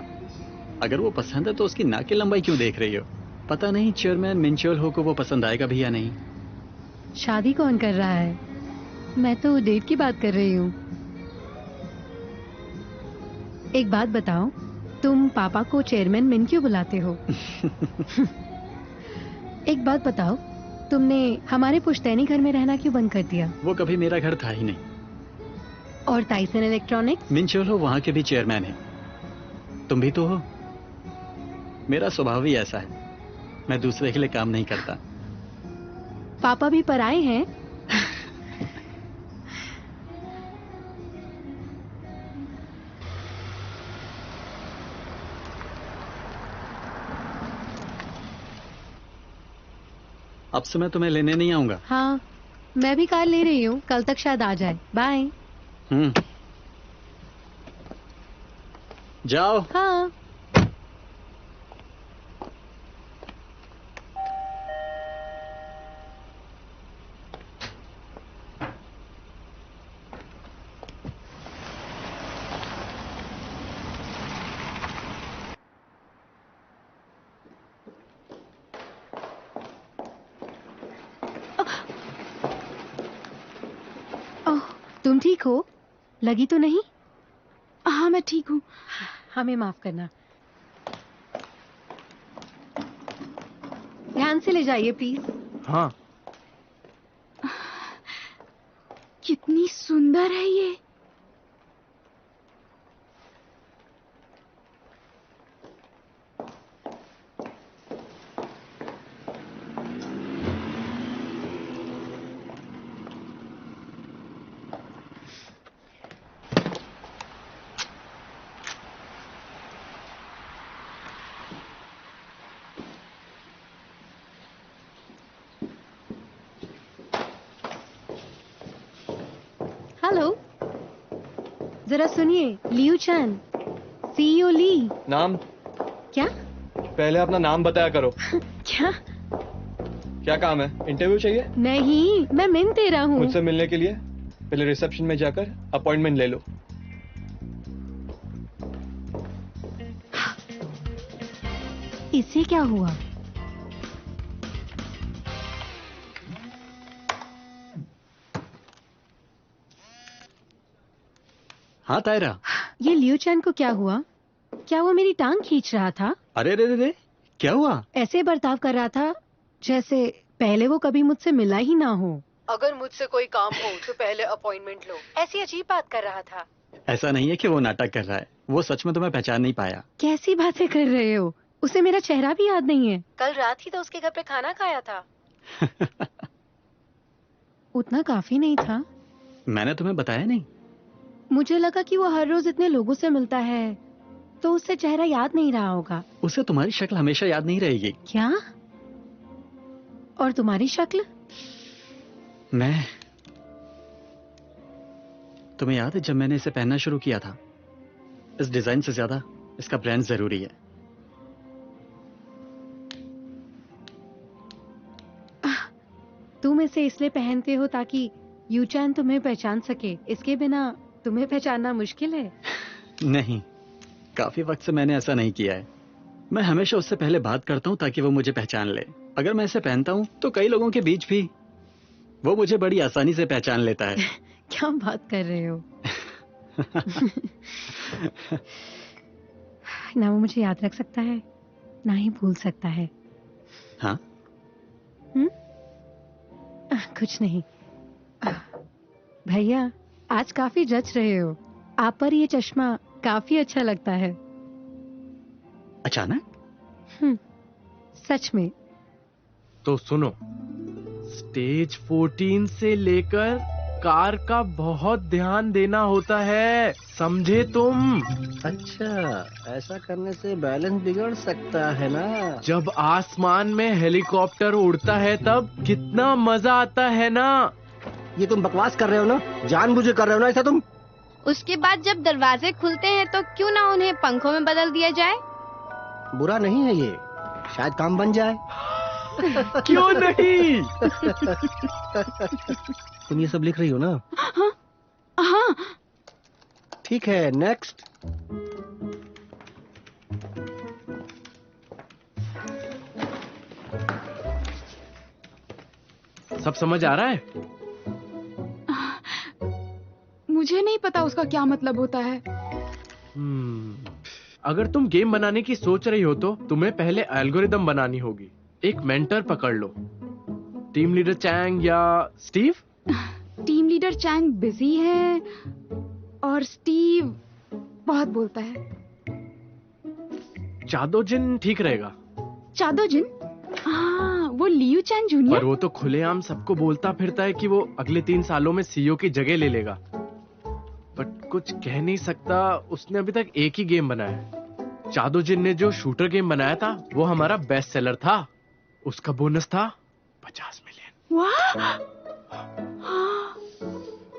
अगर वो पसंद है तो उसकी नाक की लंबाई क्यों देख रही हो? पता नहीं चेयरमैन मिंचोल हो को वो पसंद आएगा भी या नहीं। शादी कौन कर रहा है? मैं तो डेट की बात कर रही हूँ। एक बात बताओ, तुम पापा को चेयरमैन मिन क्यों बुलाते हो? एक बात बताओ, तुमने हमारे पुश्तैनी घर में रहना क्यों बंद कर दिया? वो कभी मेरा घर था ही नहीं। और टाइसन इलेक्ट्रॉनिक्स? मिंचोल हो वहां के भी चेयरमैन है, तुम भी तो हो। मेरा स्वभाव ही ऐसा है, मैं दूसरे के लिए काम नहीं करता। पापा भी पराए हैं? अब से मैं तुम्हें लेने नहीं आऊंगा। हाँ, मैं भी कार ले रही हूँ, कल तक शायद आ जाए। बाय। जाओ। हाँ। तुम ठीक हो? लगी तो नहीं? हाँ मैं ठीक हूँ। हमें माफ करना। ध्यान से ले जाइए प्लीज। हाँ। कितनी सुंदर है ये। हेलो, जरा सुनिए, लियू चैन, सीईओ ली। नाम? क्या? पहले अपना नाम बताया करो। क्या? क्या काम है? इंटरव्यू चाहिए? नहीं, मैं मिन तेरा हूँ। मुझसे मिलने के लिए? पहले रिसेप्शन में जाकर अपॉइंटमेंट ले लो। इससे क्या हुआ? हाँ तायरा। ये लियो चैन को क्या हुआ? क्या वो मेरी टांग खींच रहा था? अरे रे रे रे, क्या हुआ? ऐसे बर्ताव कर रहा था जैसे पहले वो कभी मुझसे मिला ही ना हो। अगर मुझसे कोई काम हो तो पहले अपॉइंटमेंट लो, ऐसी अजीब बात कर रहा था। ऐसा नहीं है कि वो नाटक कर रहा है, वो सच में तुम्हें पहचान नहीं पाया। कैसी बातें कर रहे हो? उसे मेरा चेहरा भी याद नहीं है। कल रात ही तो उसके घर पे खाना खाया था। उतना काफी नहीं था? मैंने तुम्हें बताया नहीं? मुझे लगा कि वो हर रोज इतने लोगों से मिलता है तो उससे चेहरा याद नहीं रहा होगा। उसे तुम्हारी शक्ल हमेशा याद नहीं रहेगी। क्या? और तुम्हारी शक्ल? मैं, तुम्हें याद है जब मैंने इसे पहनना शुरू किया था, इस डिजाइन से ज्यादा इसका ब्रांड जरूरी है। तुम इसे इसलिए पहनते हो ताकि यूचैन तुम्हें पहचान सके, इसके बिना तुम्हें पहचानना मुश्किल है। नहीं, काफी वक्त से मैंने ऐसा नहीं किया है। मैं हमेशा उससे पहले बात करता हूँ ताकि वो मुझे पहचान ले। अगर मैं इसे पहनता हूँ तो कई लोगों के बीच भी वो मुझे बड़ी आसानी से पहचान लेता है। क्या बात कर रहे हो? ना वो मुझे याद रख सकता है ना ही भूल सकता है। हाँ? कुछ नहीं। भैया, आज काफी जच रहे हो। आप पर ये चश्मा काफी अच्छा लगता है। अचानक? सच में। तो सुनो, स्टेज 14 से लेकर कार का बहुत ध्यान देना होता है, समझे तुम? अच्छा, ऐसा करने से बैलेंस बिगड़ सकता है ना? जब आसमान में हेलीकॉप्टर उड़ता है तब कितना मजा आता है ना? ये तुम बकवास कर रहे हो ना? जानबूझे कर रहे हो ना ऐसा तुम? उसके बाद जब दरवाजे खुलते हैं तो क्यों ना उन्हें पंखों में बदल दिया जाए? बुरा नहीं है ये, शायद काम बन जाए। क्यों नहीं? तुम ये सब लिख रही हो ना? हाँ। ठीक है, नेक्स्ट। सब समझ आ रहा है? मुझे नहीं पता उसका क्या मतलब होता है। अगर तुम गेम बनाने की सोच रही हो तो तुम्हें पहले एल्गोरिदम बनानी होगी। एक मेंटर पकड़ लो, टीम लीडर चैंग या Steve. Team leader Chang busy है और स्टीव बहुत बोलता है। चादोजिन ठीक रहेगा। चादोजिन? हाँ, वो लियू चैन जूनियर। पर वो तो खुलेआम सबको बोलता फिरता है कि वो अगले 3 सालों में सीईओ की जगह ले लेगा, बट कुछ कह नहीं सकता। उसने अभी तक एक ही गेम बनाया है। चादोजिन ने जो शूटर गेम बनाया था वो हमारा बेस्ट सेलर था। उसका बोनस था 50 मिलियन। वाह!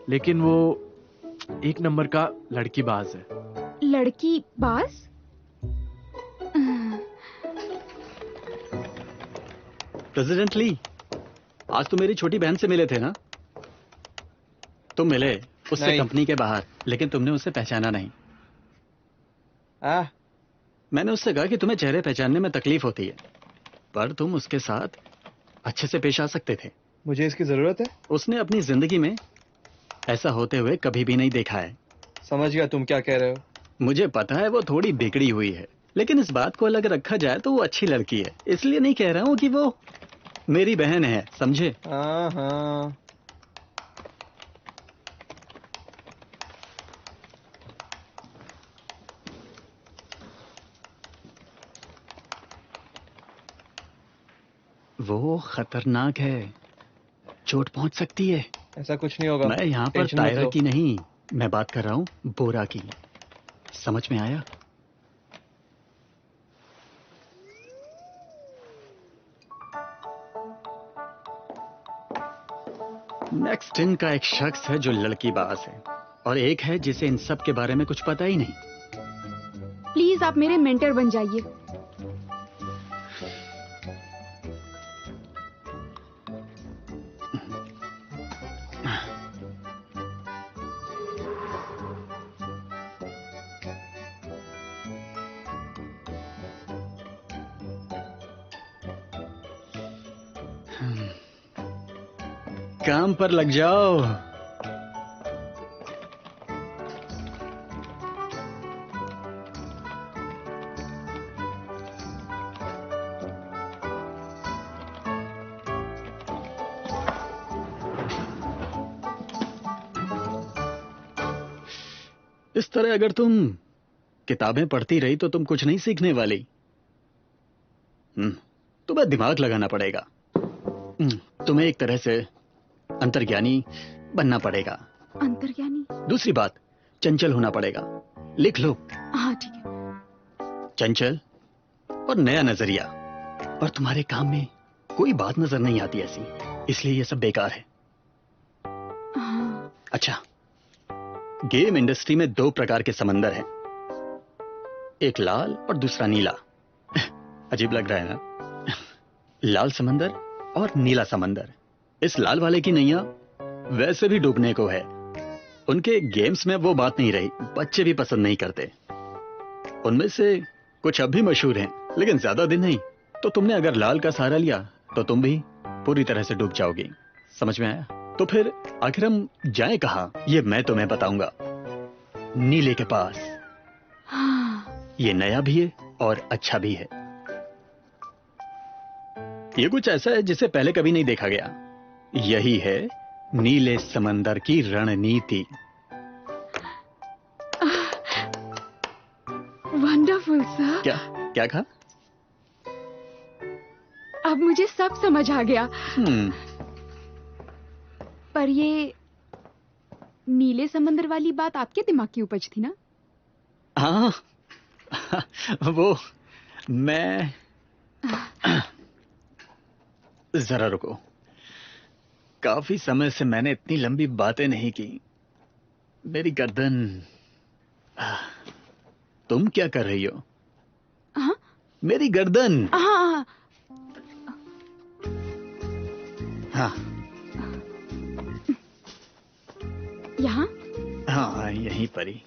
लेकिन वो एक नंबर का लड़की बाज है। लड़की बाज? प्रेसिडेंट ली, आज तो मेरी छोटी बहन से मिले थे ना? तुम मिले उससे नहीं। कंपनी के बाहर, लेकिन तुमने उसे पहचाना नहीं। मैंने उससे कहा कि तुम्हें चेहरे पहचानने में तकलीफ होती है, पर तुम उसके साथ अच्छे से पेश आ सकते थे। मुझे इसकी जरूरत है? उसने अपनी जिंदगी में ऐसा होते हुए कभी भी नहीं देखा है। समझ गया तुम क्या कह रहे हो। मुझे पता है वो थोड़ी बिगड़ी हुई है, लेकिन इस बात को अलग रखा जाए तो वो अच्छी लड़की है। इसलिए नहीं कह रहा हूँ कि वो मेरी बहन है, समझे? हाँ। वो खतरनाक है, चोट पहुंच सकती है। ऐसा कुछ नहीं होगा। मैं यहाँ पर टेंशन मत टायरा लो। की नहीं, मैं बात कर रहा हूँ बोरा की। समझ में आया? नेक्स्ट इन का एक शख्स है जो लड़की बाज है, और एक है जिसे इन सब के बारे में कुछ पता ही नहीं। प्लीज आप मेरे मेंटर बन जाइए। काम पर लग जाओ। इस तरह अगर तुम किताबें पढ़ती रही तो तुम कुछ नहीं सीखने वाली। तुम्हें दिमाग लगाना पड़ेगा। तुम्हें एक तरह से अंतर्ज्ञानी बनना पड़ेगा। अंतर्ज्ञानी? दूसरी बात, चंचल होना पड़ेगा। लिख लो। हाँ ठीक है। चंचल और नया नजरिया। और तुम्हारे काम में कोई बात नजर नहीं आती ऐसी, इसलिए ये सब बेकार है। हाँ। अच्छा, गेम इंडस्ट्री में 2 प्रकार के समंदर हैं, एक लाल और दूसरा नीला। अजीब लग रहा है ना? लाल समंदर और नीला समंदर। इस लाल वाले की नैया वैसे भी डूबने को है। उनके गेम्स में वो बात नहीं रही, बच्चे भी पसंद नहीं करते। उनमें से कुछ अब भी मशहूर हैं, लेकिन ज्यादा दिन नहीं। तो तुमने अगर लाल का सहारा लिया तो तुम भी पूरी तरह से डूब जाओगी। समझ में आया? तो फिर आखिर हम जाएं कहां, ये मैं तुम्हें बताऊंगा। नीले के पास। हाँ। ये नया भी है और अच्छा भी है। ये कुछ ऐसा है जिसे पहले कभी नहीं देखा गया। यही है नीले समंदर की रणनीति। Wonderful sir. क्या क्या कहा? अब मुझे सब समझ आ गया। पर ये नीले समंदर वाली बात आपके दिमाग की उपज थी ना? हाँ, वो मैं जरा रुको। काफी समय से मैंने इतनी लंबी बातें नहीं की। मेरी गर्दन। तुम क्या कर रही हो? हाँ? मेरी गर्दन। हाँ। हाँ। यहाँ? हाँ, यहीं पर ही।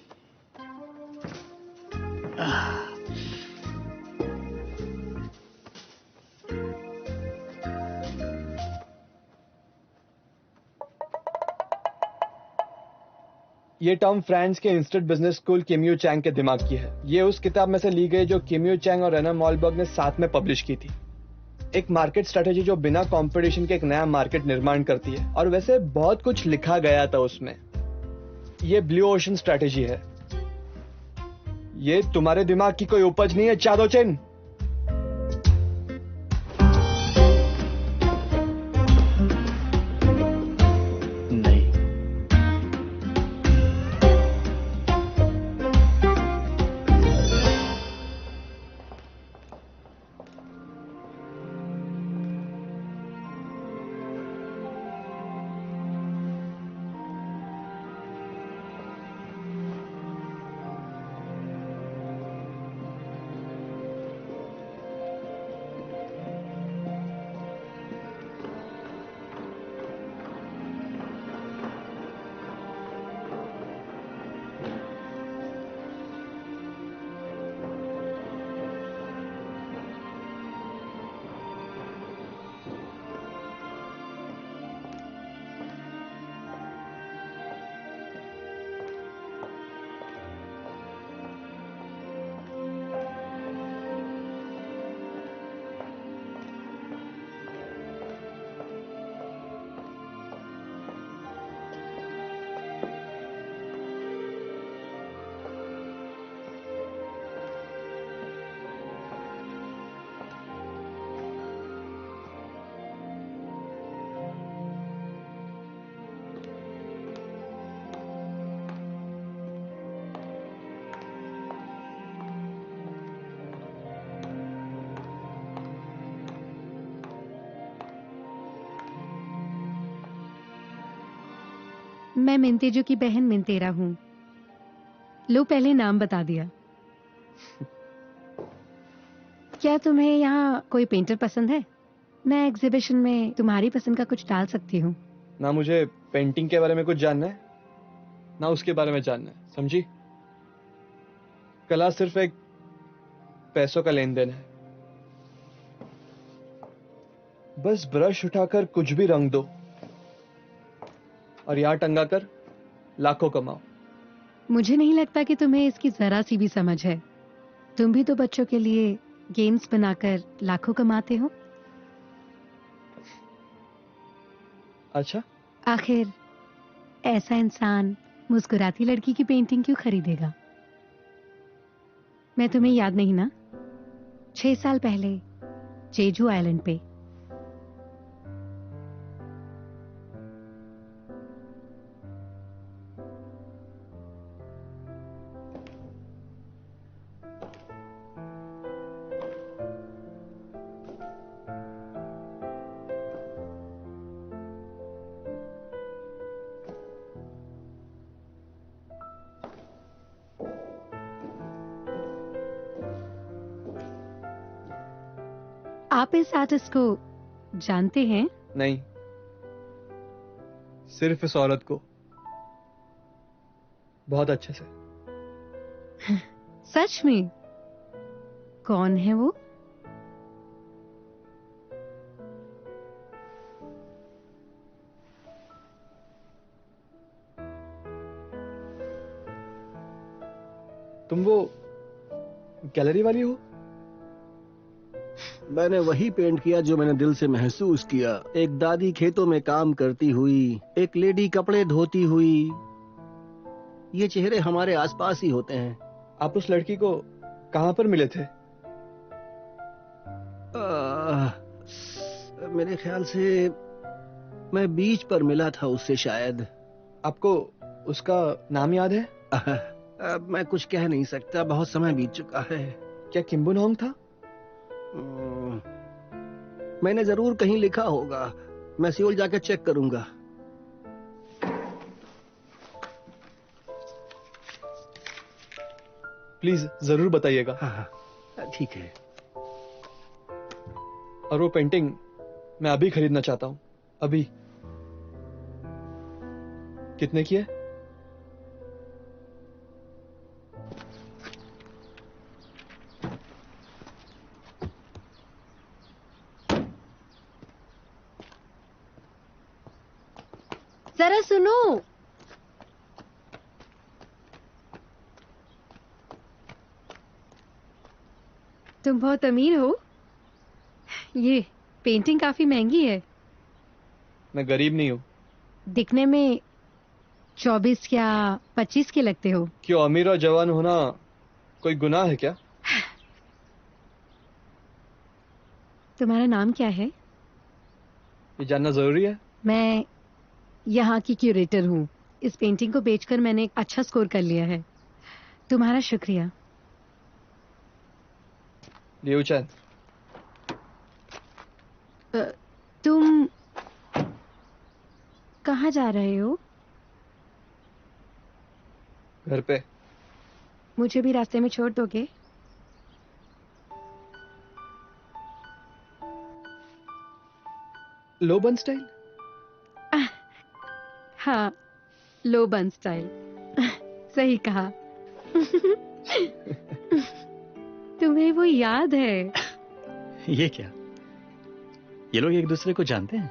ये टर्म फ्रांस के इंस्टीट्यूट बिजनेस स्कूल किम्यू चैंग के दिमाग की है। ये उस किताब में से ली गई जो किम्यू चैंग और रेना मॉलबर्ग ने साथ में पब्लिश की थी। एक मार्केट स्ट्रेटेजी जो बिना कंपटीशन के एक नया मार्केट निर्माण करती है। और वैसे बहुत कुछ लिखा गया था उसमें। ये ब्लू ओशन स्ट्रेटेजी है। ये तुम्हारे दिमाग की कोई उपज नहीं है चादोचेन। मैं मिंतेजो की बहन मिंतेरा हूँ। लो पहले नाम बता दिया। क्या तुम्हें यहाँ कोई पेंटर पसंद है? मैं एग्जीबिशन में तुम्हारी पसंद का कुछ डाल सकती हूँ। ना मुझे पेंटिंग के बारे में कुछ जानना है, ना उसके बारे में जानना है, समझी? कला सिर्फ एक पैसों का लेन देन है। बस ब्रश उठाकर कुछ भी रंग दो और यहाँ टंगा कर लाखों कमाओ। मुझे नहीं लगता कि तुम्हें इसकी जरा सी भी समझ है। तुम भी तो बच्चों के लिए गेम्स बनाकर लाखों कमाते हो। अच्छा, आखिर ऐसा इंसान मुस्कुराती लड़की की पेंटिंग क्यों खरीदेगा? मैं तुम्हें याद नहीं ना, 6 साल पहले जेजू आइलैंड पे आप इस आर्टिस्ट को जानते हैं? नहीं, सिर्फ इस औरत को बहुत अच्छे से। सच में? कौन है वो? तुम वो गैलरी वाली हो? मैंने वही पेंट किया जो मैंने दिल से महसूस किया। एक दादी खेतों में काम करती हुई, एक लेडी कपड़े धोती हुई। ये चेहरे हमारे आसपास ही होते हैं। आप उस लड़की को कहां पर मिले थे? मेरे ख्याल से मैं बीच पर मिला था उससे शायद। आपको उसका नाम याद है? मैं कुछ कह नहीं सकता, बहुत समय बीत चुका है। क्या किम्बुन होंग था? मैंने जरूर कहीं लिखा होगा। मैं सियोल जाकर चेक करूंगा। प्लीज जरूर बताइएगा। हाँ, ठीक है। और वो पेंटिंग मैं अभी खरीदना चाहता हूं। अभी। कितने की है? जरा सुनो। तुम बहुत अमीर हो। ये पेंटिंग काफी महंगी है। मैं गरीब नहीं हूं। दिखने में 24 या 25 के लगते हो। क्यों, अमीर और जवान होना कोई गुनाह है क्या? तुम्हारा नाम क्या है? ये जानना जरूरी है? मैं यहाँ की क्यूरेटर हूँ। इस पेंटिंग को बेचकर मैंने एक अच्छा स्कोर कर लिया है। तुम्हारा शुक्रिया। लियू चैन। तुम कहाँ जा रहे हो? घर पे। मुझे भी रास्ते में छोड़ दोगे? लो बन स्टाइल? हाँ, लो बन स्टाइल। सही कहा। तुम्हें वो याद है? ये क्या? ये लोग एक दूसरे को जानते हैं?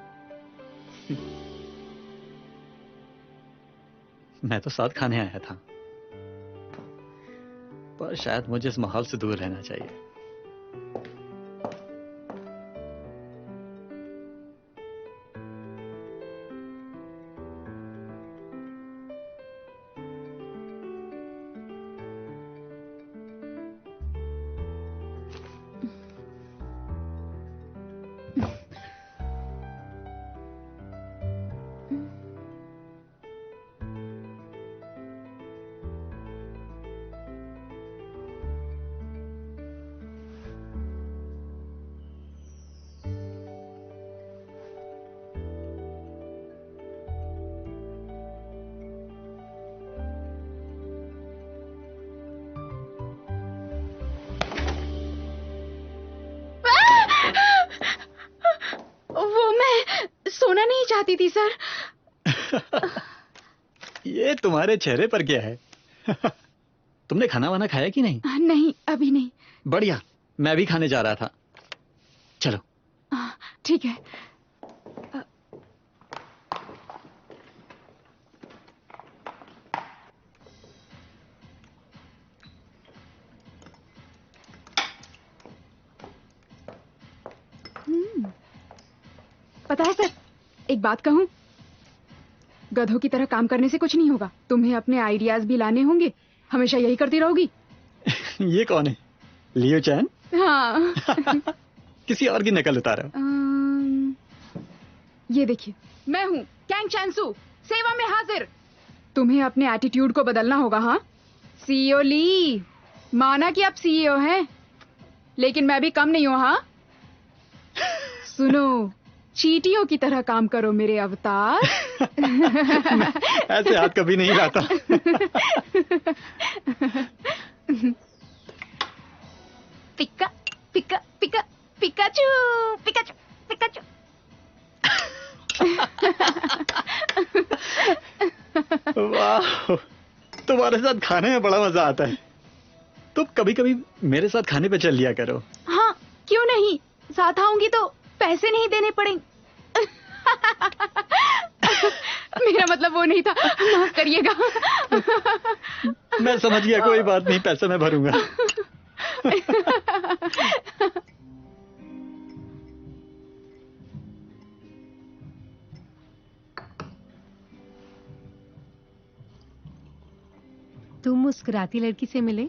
मैं तो साथ खाने आया था, पर शायद मुझे इस माहौल से दूर रहना चाहिए। सोना नहीं चाहती थी सर। ये तुम्हारे चेहरे पर क्या है? तुमने खाना वाना खाया कि नहीं? नहीं, अभी नहीं। बढ़िया, मैं भी खाने जा रहा था। चलो। ठीक है। पता है सर, एक बात कहूं, गधों की तरह काम करने से कुछ नहीं होगा। तुम्हें अपने आइडियाज भी लाने होंगे। हमेशा यही करती रहोगी। ये कौन है? लियो चैन? हाँ। किसी और की नकल उतारा। ये देखिए, मैं हूँ कैंग चैनसू, सेवा में हाजिर। तुम्हें अपने एटीट्यूड को बदलना होगा। हाँ, सीईओ ली, माना कि आप सीईओ हैं, लेकिन मैं भी कम नहीं हूँ। हाँ, सुनो, चींटियों की तरह काम करो मेरे अवतार। ऐसे हाथ कभी नहीं लाता। पिका पिका पिका पिकाचू पिकाचू पिकाचू। वाह, तुम्हारे साथ खाने में बड़ा मजा आता है। तुम कभी कभी मेरे साथ खाने पे चल लिया करो। हाँ, क्यों नहीं, साथ आऊंगी तो पैसे नहीं देने पड़ेंगे। मेरा मतलब वो नहीं था, माफ करिएगा। मैं समझ गया, कोई बात नहीं, पैसे मैं भरूंगा। तुम मुस्कुराती लड़की से मिले?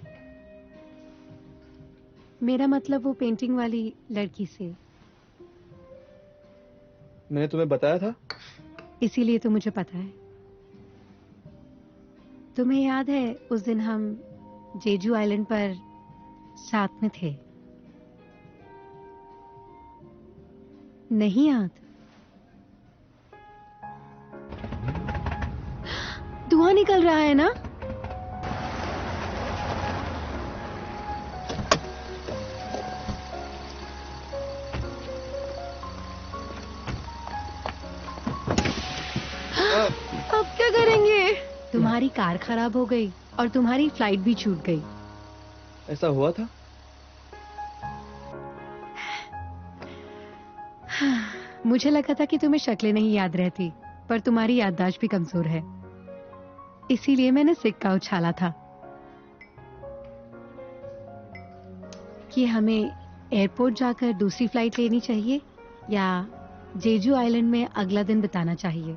मेरा मतलब वो पेंटिंग वाली लड़की से। मैंने तुम्हें बताया था। इसीलिए तो मुझे पता है। तुम्हें याद है उस दिन हम जेजू आइलैंड पर साथ में थे? नहीं याद? धुआं निकल रहा है ना? अब क्या करेंगे? तुम्हारी कार खराब हो गई और तुम्हारी फ्लाइट भी छूट गई। ऐसा हुआ था? मुझे लगा था कि तुम्हें शक्लें नहीं याद रहती, पर तुम्हारी याददाश्त भी कमजोर है, इसीलिए मैंने सिक्का उछाला था कि हमें एयरपोर्ट जाकर दूसरी फ्लाइट लेनी चाहिए या जेजू आइलैंड में अगला दिन बिताना चाहिए।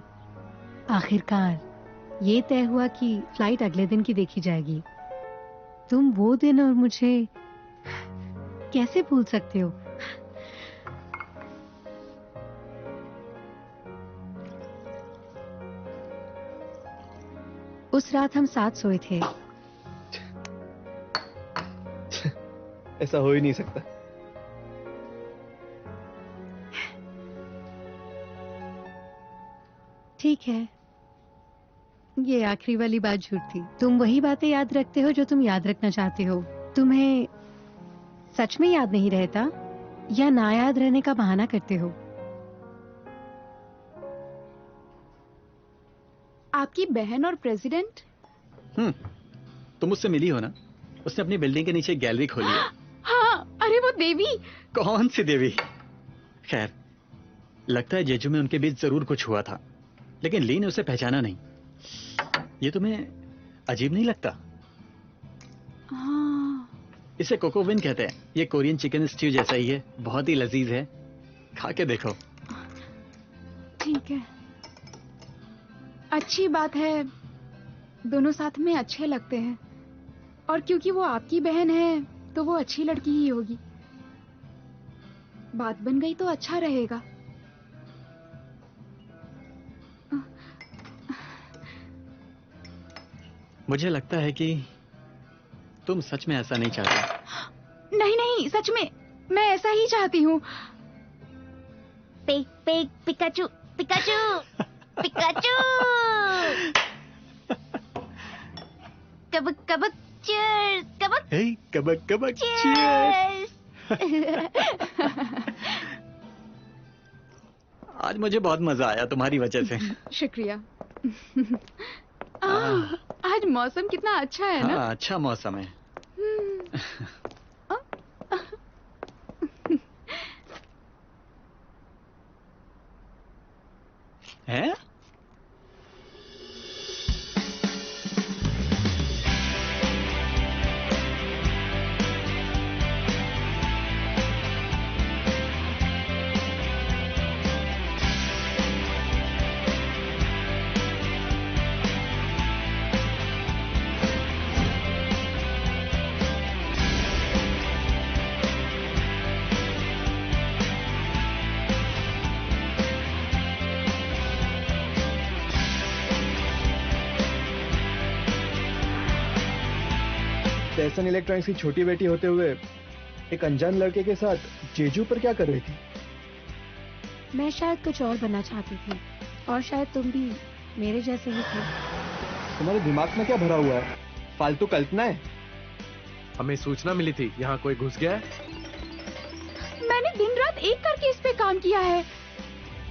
आखिरकार ये तय हुआ कि फ्लाइट अगले दिन की देखी जाएगी। तुम वो दिन और मुझे कैसे भूल सकते हो? उस रात हम साथ सोए थे। ऐसा हो ही नहीं सकता। ठीक है, ये आखिरी वाली बात झूठ थी। तुम वही बातें याद रखते हो जो तुम याद रखना चाहते हो। तुम्हें सच में याद नहीं रहता या ना याद रहने का बहाना करते हो? आपकी बहन और प्रेसिडेंट? तुम उससे मिली हो ना? उसने अपनी बिल्डिंग के नीचे एक गैलरी खोली है। हाँ, अरे वो देवी। कौन सी देवी? खैर, लगता है जेजू में उनके बीच जरूर कुछ हुआ था, लेकिन ली ने उसे पहचाना नहीं। ये तुम्हें अजीब नहीं लगता? हाँ। इसे कोकोविन कहते हैं। ये कोरियन चिकन स्ट्यू जैसा ही है, बहुत ही लजीज है, खा के देखो। ठीक है, अच्छी बात है, दोनों साथ में अच्छे लगते हैं, और क्योंकि वो आपकी बहन है तो वो अच्छी लड़की ही होगी। बात बन गई तो अच्छा रहेगा। मुझे लगता है कि तुम सच में ऐसा नहीं चाहते। नहीं नहीं, सच में मैं ऐसा ही चाहती हूँ। Pikachu Pikachu Pikachu. कबक कबक चीयर्स, कबक। हे कबक कबक चीयर्स। आज मुझे बहुत मजा आया तुम्हारी वजह से। शुक्रिया। आज मौसम कितना अच्छा है ना? हाँ, अच्छा मौसम है। है? एहसन इलेक्ट्रॉनिक्स की छोटी बेटी होते हुए एक अनजान लड़के के साथ जेजू पर क्या कर रही थी? मैं शायद कुछ और बनना चाहती थी, और शायद तुम भी मेरे जैसे ही थे। तुम्हारे दिमाग में क्या भरा हुआ है? फालतू कल्पनाएं। हमें सूचना मिली थी यहाँ कोई घुस गया है। मैंने दिन रात एक करके इस पे काम किया है।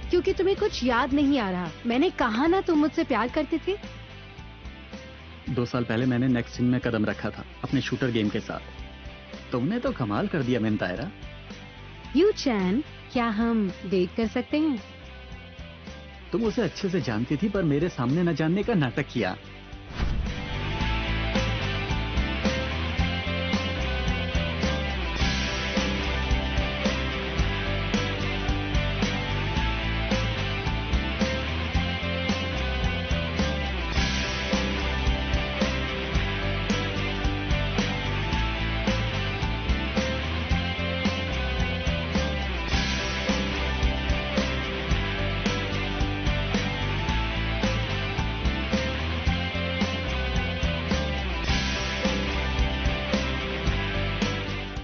क्योंकि तुम्हें कुछ याद नहीं आ रहा। मैंने कहा ना तुम मुझसे प्यार करते थे। 2 साल पहले मैंने नेक्स्ट सीन में कदम रखा था अपने शूटर गेम के साथ। तुमने तो कमाल कर दिया मैन तायरा। यू चैन, क्या हम डेट कर सकते हैं? तुम उसे अच्छे से जानती थी पर मेरे सामने न जानने का नाटक किया।